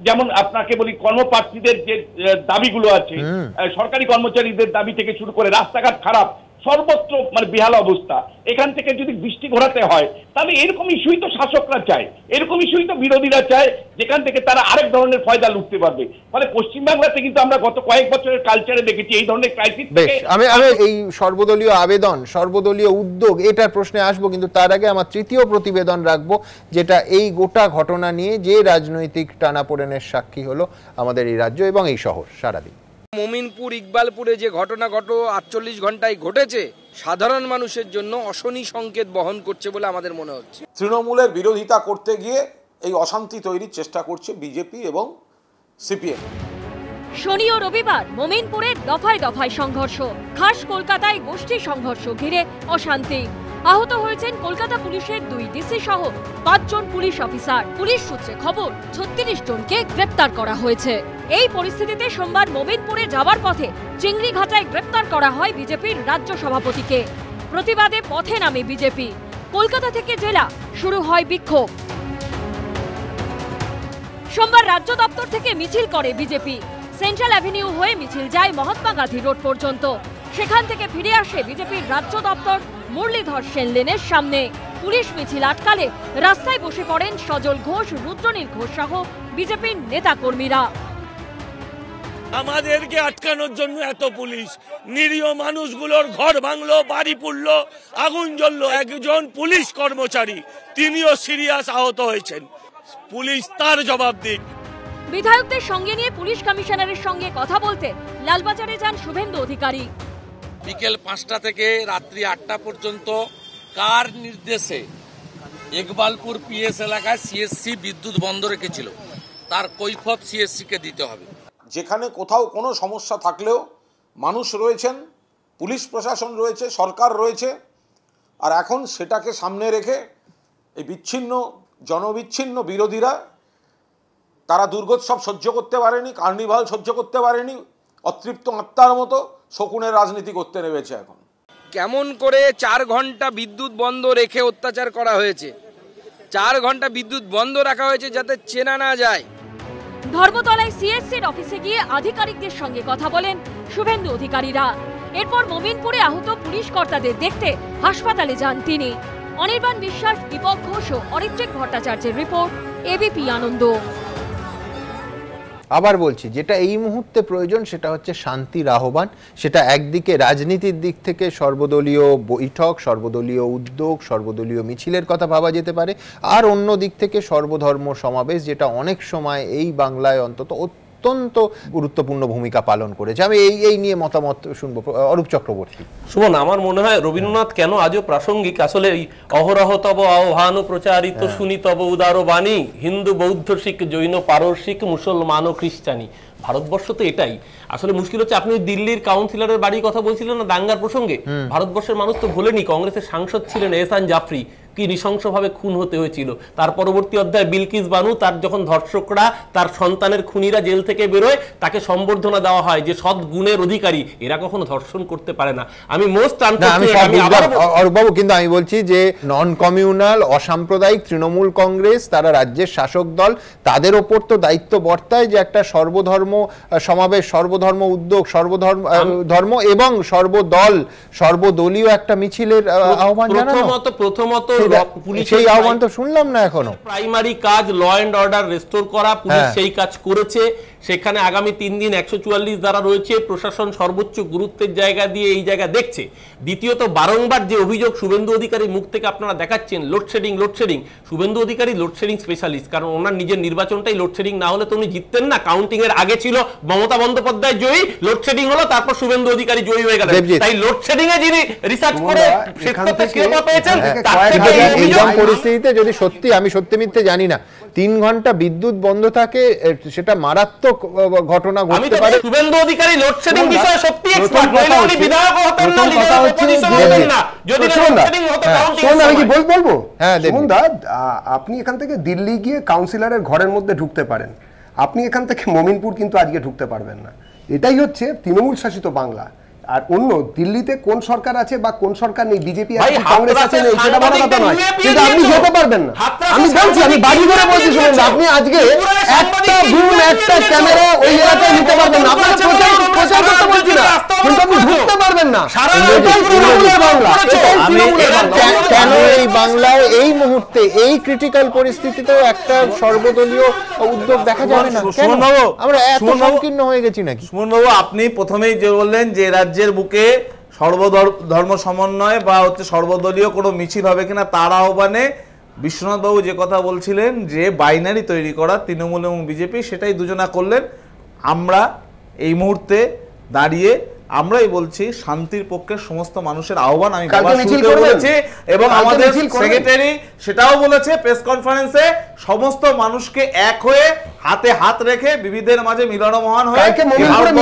যেমন আপনাকে বলি কর্মপ্রার্থীদের যে দাবিগুলো আছে, সরকারি কর্মচারীদের দাবি থেকে শুরু করে রাস্তাঘাট খারাপ, সর্বত্র মানে বেহাল অবস্থা, এখান থেকে যদি দৃষ্টি ঘোরাতে হয় তাহলে এরকম ইস্যুই তো শাসকরা চায়, এরকম ইস্যুই তো বিরোধীরা চায়, যেখান থেকে তারা আরেক ধরনের ফয়দা লুটতে পারবে। ফলে পশ্চিমবাংলাতে কিন্তু আমরা গত কয়েক বছরের কালচারে দেখেছি এই ধরনের ক্রাইসিস থেকে। আমি এই সর্বদলীয় আবেদন, সর্বদলীয় উদ্যোগ, এটার প্রশ্নে আসবো, কিন্তু তার আগে আমার তৃতীয় প্রতিবেদন রাখবো, যেটা এই গোটা ঘটনা নিয়ে যে রাজনৈতিক টানাপোড়েনের সাক্ষী হলো আমাদের এই রাজ্য এবং এই শহর সারাদিন। মোমিনপুর ইকবালপুরে যে ঘটনা 48 ঘন্টায় ঘটেছে, সাধারণ মানুষের জন্য অশনি সংকেত বহন করছে বলে আমাদের মনে হচ্ছে। তৃণমূলের বিরোধিতা করতে গিয়ে এই অশান্তি তৈরির চেষ্টা করছে বিজেপি এবং সিপিএম। শনি ও রবিবার মোমিনপুরে দফায় দফায় সংঘর্ষ, খাস কলকাতায় গোষ্ঠী সংঘর্ষ ঘিরে অশান্তি। আহত হয়েছেন কলকাতা পুলিশের 2 ডিসি সহ 5 জন পুলিশ অফিসার। পুলিশ সূত্রে খবর 36 জনকে গ্রেপ্তার করা হয়েছে। এই পরিস্থিতিতে সোমবার মোমিনপুরে যাওয়ার পথে চিংড়িঘাটায় গ্রেপ্তার করা হয় বিজেপির রাজ্য সভাপতিকে। প্রতিবাদে পথে নামে বিজেপি। কলকাতা থেকে জেলা শুরু হয় বিক্ষোভ। সোমবার রাজ্য দপ্তর থেকে মিছিল করে বিজেপি। সেন্ট্রাল অ্যাভিনিউ হয়ে মিছিল যায় মহাত্মা গান্ধী রোড পর্যন্ত। সেখান থেকে ফিরে আসে বিজেপির রাজ্য দপ্তর মুরলীধর সেন লেনের সামনে। পুলিশ মিছিল আটকালে রাস্তায় বসে পড়েন সজল ঘোষ, রুদ্রনীল ঘোষ সহ বিজেপির নেতাকর্মীরা। আমাদেরকে আটকানোর জন্য এত পুলিশ, নিরীহ মানুষগুলোর ঘর ভাঙলো, বাড়ি পুড়লো, আগুন জ্বললো। একজন পুলিশ কর্মচারী তিনিও সিরিয়াস আহত হয়েছেন। পুলিশ তার জবাব দিক। বিধায়কদের সঙ্গে নিয়ে পুলিশ কমিশনারের সঙ্গে কথা বলতে লালবাজারে যান শুভেন্দু অধিকারী। বিকেল 5টা থেকে রাত্রি 8টা পর্যন্ত কার নির্দেশে ইকবালপুর পিএস এলাকায় সিএসসি বিদ্যুৎ বন্ধ রেখেছিল, তার কৈফত সিএসসি কে দিতে হবে। যেখানে কোথাও কোনো সমস্যা থাকলেও মানুষ রয়েছেন, পুলিশ প্রশাসন রয়েছে, সরকার রয়েছে, আর এখন সেটাকে সামনে রেখে এই জনবিচ্ছিন্ন বিরোধীরা তারা দুর্গোৎসব সহ্য করতে পারেনি, কার্নিভাল সহ্য করতে পারেনি, অতৃপ্ত আত্মার মতো শকুনের রাজনীতি করতে নেমেছে। এখন কেমন করে 4 ঘন্টা বিদ্যুৎ বন্ধ রেখে অত্যাচার করা হয়েছে, 4 ঘন্টা বিদ্যুৎ বন্ধ রাখা হয়েছে যাতে চেনা না যায়। ধর্মতলায় সিএসসির অফিসে গিয়ে আধিকারিকদের সঙ্গে কথা বলেন শুভেন্দু অধিকারীরা। এরপর মোমিনপুরে আহত পুলিশ কর্তাদের দেখতে হাসপাতালে যান তিনি। অনির্বাণ বিশ্বাস, দীপক ঘোষ ও অরিত্রিক ভট্টাচার্যের রিপোর্ট, এবিপি আনন্দ। আবার বলছি, যেটা এই মুহূর্তে প্রয়োজন সেটা হচ্ছে শান্তির আহ্বান। সেটা একদিকে রাজনীতির দিক থেকে সর্বদলীয় বৈঠক, সর্বদলীয় উদ্যোগ, সর্বদলীয় মিছিলের কথা ভাবা যেতে পারে, আর অন্য দিক থেকে সর্বধর্ম সমাবেশ, যেটা অনেক সময় এই বাংলায় অন্তত অত্যন্ত গুরুত্বপূর্ণ ভূমিকা পালন করেছে। আমি এই নিয়ে মতামত শুনবো। অরূপ চক্রবর্তী। সুমন, আমার মনে হয় রবীন্দ্রনাথ কেন আজও প্রাসঙ্গিক, আসলে অহরহ তব আহ্বান প্রচারিত শুনি তব উদার বাণী, হিন্দু বৌদ্ধ শিখ জৈন পারসিক মুসলমান ও খ্রিস্টানি। ভারতবর্ষ তো এটাই। আসলে মুশকিল হচ্ছে, আপনি দিল্লির কাউন্সিলরের বাড়ির কথা বলছিলেন না দাঙ্গার প্রসঙ্গে, ভারতবর্ষের মানুষ তো ভোলেনি কংগ্রেসের সাংসদ ছিলেন এহসান জাফরি, কি নৃশংসভাবে খুন হতে হয়েছিল। তার পরবর্তী অধ্যায় বিলকিস বানু, তার যখন ধর্ষকরা তার সন্তানের খুনিরা জেল থেকে বেরোয় তাকে সম্বর্ধনা দেওয়া হয় যে সৎ গুণের অধিকারী, এরা কখনো ধর্ষণ করতে পারে না। আমি বাবু, কিন্তু আমি বলছি যে নন কমিউনাল অসাম্প্রদায়িক তৃণমূল কংগ্রেস, তারা রাজ্যের শাসক দল, তাদের ওপর তো দায়িত্ব বর্তায় যে একটা সর্বধর্ম সমাবেশ, সর্বধর্ম উদ্যোগ, সর্বধর্ম এবং সর্বদলীয় একটা মিছিলের আহ্বান জানানো। প্রথমত সেই আহ্বান তো শুনলাম না এখনো। প্রাইমারি কাজ ল এন্ড অর্ডার রেস্টোর করা, পুলিশ সেই কাজ করেছে। সেখানে আগামী 3 দিন 144 ধারা রয়েছে, প্রশাসন সর্বোচ্চ গুরুত্বের জায়গা দিয়ে এই জায়গা দেখছে। দ্বিতীয়ত, বারংবার যে অভিযোগ শুভেন্দু অধিকারীর মুখ থেকে আপনারা দেখাচ্ছেন, load shedding. Suvendu Adhikari load shedding specialist, কারণ ওনার নিজের নির্বাচনটাই লোডশেডিং না হলে তো উনি জিততেন না। কাউন্টিং এর আগে ছিল মমতা বন্দ্যোপাধ্যায় জয়ী, লোডশেডিং হলো, তারপর শুভেন্দু অধিকারী জয়ী হয়ে গেলেন। তাই লোডশেডিং এ যিনি রিসার্চ করে পেয়েছেন, এই পরিস্থিতিতে যদি সত্যি, আমি সত্যি মিথ্যে জানি না, 3 ঘন্টা বিদ্যুৎ বন্ধ থাকে, সেটা মারাত্মক ঘটনা ঘটতে পারে। শুভেন্দু অধিকারী লোডশেডিং বিষয়ে সত্যি এক্সপার্ট, নইলে উনি বিধায়ক হতেন না, লিডার অপোজিশন হতেন না। যদি লোডশেডিং হতো কাউন্টিং আমি কি বলবো? হ্যাঁ সুমনদা, আপনি এখান থেকে দিল্লি গিয়ে কাউন্সিলরের ঘরের মধ্যে ঢুকতে পারেন, আপনি এখান থেকে মোমিনপুর কিন্তু আজকে ঢুকতে পারবেন না। এটাই হচ্ছে তৃণমূল শাসিত বাংলা। আর অন্য দিল্লিতে কোন সরকার আছে বা কোন সরকার নেই, বিজেপি আছে, কংগ্রেস আছে, সেটা বড় কথা নয়, কিন্তু আপনি যেতে পারবেন না। আমি বলছি, আমি বাড়ি করে বলছি, শুনুন, আপনি আজকে একটা বুম, একটা ক্যামেরা ওই এলাকায় নিতে পারবেন না। আপনারা প্রচার করতে বলছি না, কিন্তু আপনি ঢুকতে পারবেন না। কেন এই বাংলায় এই মুহূর্তে এই ক্রিটিক্যাল পরিস্থিতিতেও একটা সর্বদলীয় উদ্যোগ দেখা যাবে না? আমরা এত সংকীর্ণ হয়ে গেছি নাকি? সুমন বাবু, আপনি প্রথমেই যে বললেন যে রাজ্যের বুকে সর্বধর্ম সমন্বয় বা সর্বদলীয় কোনো মিছিল হবে কিনা তার আহ্বানে বিশ্বনাথ বাবু যে কথা বলছিলেন যে বাইনারি তৈরি করা তৃণমূল এবং বিজেপি, সেটাই দুজনা করলেন। আমরা এই মুহূর্তে দাঁড়িয়ে আমরাই বলছি শান্তির পক্ষে সমস্ত মানুষের আহ্বান আমি বলেছি, এবং আমাদের সেক্রেটারি সেটাও বলেছে প্রেস কনফারেন্সে, সমস্ত মানুষকে এক হয়ে হাতে হাত রেখে বিবিধের মাঝে মিলন মহান হয়ে।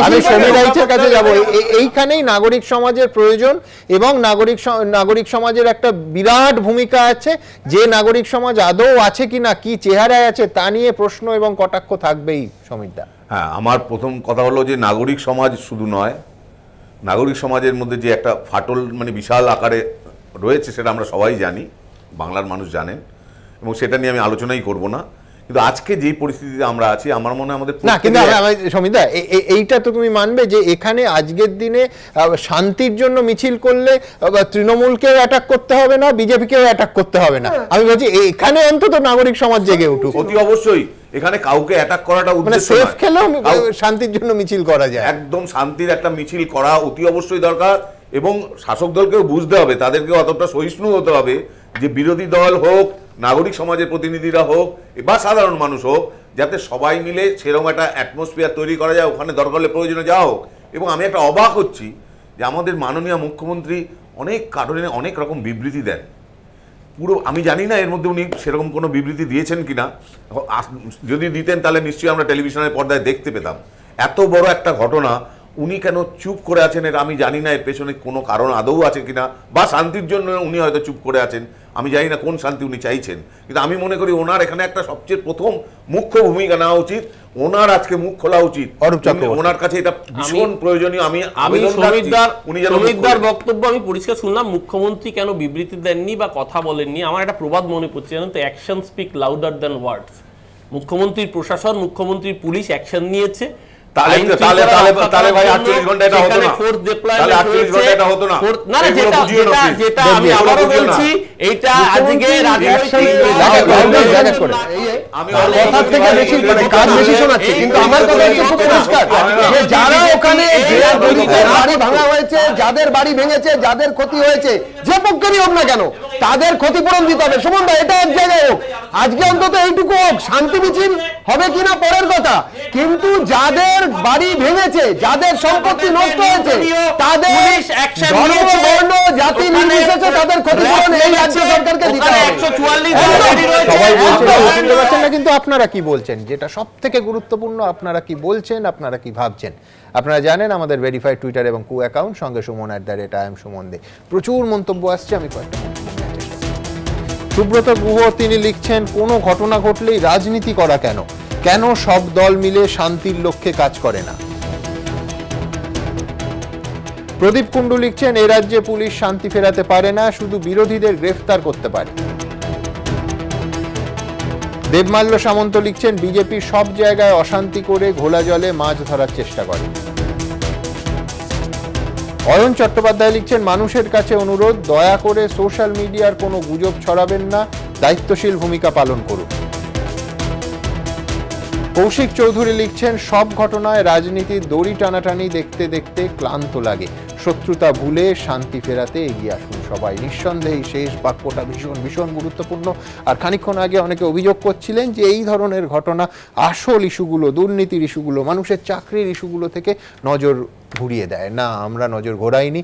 আমি সমীর রাইতের কাছে যাব। এইখানেই নাগরিক সমাজের প্রয়োজন, এবং নাগরিক সমাজের একটা বিরাট ভূমিকা আছে। যে নাগরিক সমাজ আদৌ আছে কিনা, কি চেহারায় আছে, তা নিয়ে প্রশ্ন এবং কটাক্ষ থাকবেই। সমীরদা, হ্যাঁ, আমার প্রথম কথা হলো যে নাগরিক সমাজ শুধু নয়, নাগরিক সমাজের মধ্যে যে একটা ফাটল মানে বিশাল আকারে রয়েছে সেটা আমরা সবাই জানি, বাংলার মানুষ জানেন, এবং সেটা নিয়ে আমি আলোচনাই করব না। কিন্তু আজকে যেই পরিস্থিতিতে আমরা আছি, আমার মনে হয় আমাদের না, কিন্তু সমীরদা, এইটা তো তুমি মানবে যে এখানে আজকের দিনে শান্তির জন্য মিছিল করলে তৃণমূলকেও অ্যাটাক করতে হবে না, বিজেপিকেও অ্যাটাক করতে হবে না। আমি বলছি এখানে অন্তত নাগরিক সমাজ জেগে উঠুক। অতি অবশ্যই এখানে কাউকে অ্যাটাক করাটা উদ্দেশ্য সেফ নয়। খেলেও শান্তির জন্য মিছিল করা যায়, একদম শান্তির একটা মিছিল করা অতি অবশ্যই দরকার। এবং শাসক দলকেও বুঝতে হবে, তাদেরকেও অতটা সহিষ্ণু হতে হবে যে বিরোধী দল হোক, নাগরিক সমাজের প্রতিনিধিরা হোক বা সাধারণ মানুষ হোক, যাতে সবাই মিলে সেরকম একটা অ্যাটমসফিয়ার তৈরি করা যায়, ওখানে দরকার হলে প্রয়োজনে যাওয়া হোক। এবং আমি একটা অবাক হচ্ছি যে আমাদের মাননীয় মুখ্যমন্ত্রী অনেক কারণে অনেক রকম বিবৃতি দেন, পুরো আমি জানি না এর মধ্যে উনি সেরকম কোনো বিবৃতি দিয়েছেন কিনা, যদি দিতেন তাহলে নিশ্চয়ই আমরা টেলিভিশনের পর্দায় দেখতে পেতাম। এত বড় একটা ঘটনা উনি কেন চুপ করে আছেন, এর আমি জানি না এর পেছনে কোনো কারণ আদৌ আছে কিনা, বা শান্তির জন্য উনি হয়তো চুপ করে আছেন, আমি জানি না কোন শান্তি উনি চাইছেন। কিন্তু আমি মনে করি ওনার এখানে একটা সবচেয়ে প্রথম মুখ্য ভূমিকা নেওয়া উচিত, ওনার আজকে মুখ খোলা উচিত, ওনার কাছে এটা ভীষণ প্রয়োজনীয়। আমি সমিতদার বক্তব্য আমি পরিষ্কার শুনলাম, মুখ্যমন্ত্রী কেন বিবৃতি দেননি বা কথা বলেননি, আমার একটা প্রবাদ মনে পড়ছে, জানেন তো, অ্যাকশন স্পিক লাউডার দ্যান ওয়ার্ডস। মুখ্যমন্ত্রীর প্রশাসন, মুখ্যমন্ত্রীর পুলিশ অ্যাকশন নিয়েছে, যাদের বাড়ি ভেঙেছে, যাদের ক্ষতি হয়েছে, যে পক্ষেরই হোক না কেন, তাদের ক্ষতিপূরণ দিতে হবে। সুমন দা, এটা এক জায়গায় হোক, আজকে অন্তত এইটুকু হোক, শান্তি মিছিল হবে কিনা পরের কথা, কিন্তু যাদের বাড়ি ভেঙেছে, যাদের সম্পত্তি নষ্ট হয়েছে, তাদের ধর্ম, বর্ণ, জাতি নির্বিশেষে তাদের ক্ষতিপূরণ এই রাজ্য সরকারকে দিতে হবে। সবাই বলছেন না, কিন্তু আপনারা কি বলছেন, যেটা সব থেকে গুরুত্বপূর্ণ, আপনারা কি বলছেন, আপনারা কি ভাবছেন? আপনারা জানেন আমাদের ভেরিফাইড টুইটার এবং কু অ্যাকাউন্ট, সঙ্গে সুমন @IAM সুমন দে। প্রচুর মন্তব্য আসছে, আমি কয়েকটা সুব্রত গুহ তিনি লিখছেন, কোনো ঘটনা ঘটলেই রাজনীতি করা কেন, কেন সব দল মিলে শান্তির লক্ষ্যে কাজ করে না। প্রদীপ কুণ্ডু লিখছেন, এ রাজ্যে পুলিশ শান্তি ফেরাতে পারে না, শুধু বিরোধীদের গ্রেফতার করতে পারে। দেবমাল্য সামন্ত লিখছেন, বিজেপি সব জায়গায় অশান্তি করে ঘোলা জলে মাছ ধরার চেষ্টা করে। অয়ন চট্টোপাধ্যায় লিখছেন, মানুষের কাছে অনুরোধ, দয়া করে সোশ্যাল মিডিয়ার কোনো গুজব ছড়াবেন না, দায়িত্বশীল ভূমিকা পালন করুন। কৌশিক চৌধুরী লিখছেন, সব ঘটনায় রাজনীতির দড়ি টানাটানি দেখতে দেখতে ক্লান্ত লাগে, শত্রুতা ভুলে শান্তি ফেরাতে এগিয়ে আসুন সবাই। নিঃসন্দেহে শেষ বাক্যটা ভীষণ ভীষণ গুরুত্বপূর্ণ। আর খানিকক্ষণ আগে অনেকে অভিযোগ করছিলেন যে এই ধরনের ঘটনা আসল ইস্যুগুলো, দুর্নীতির ইস্যুগুলো, মানুষের চাকরির ইস্যুগুলো থেকে নজর ঘুরিয়ে দেয়। না, আমরা নজর ঘোরাইনি।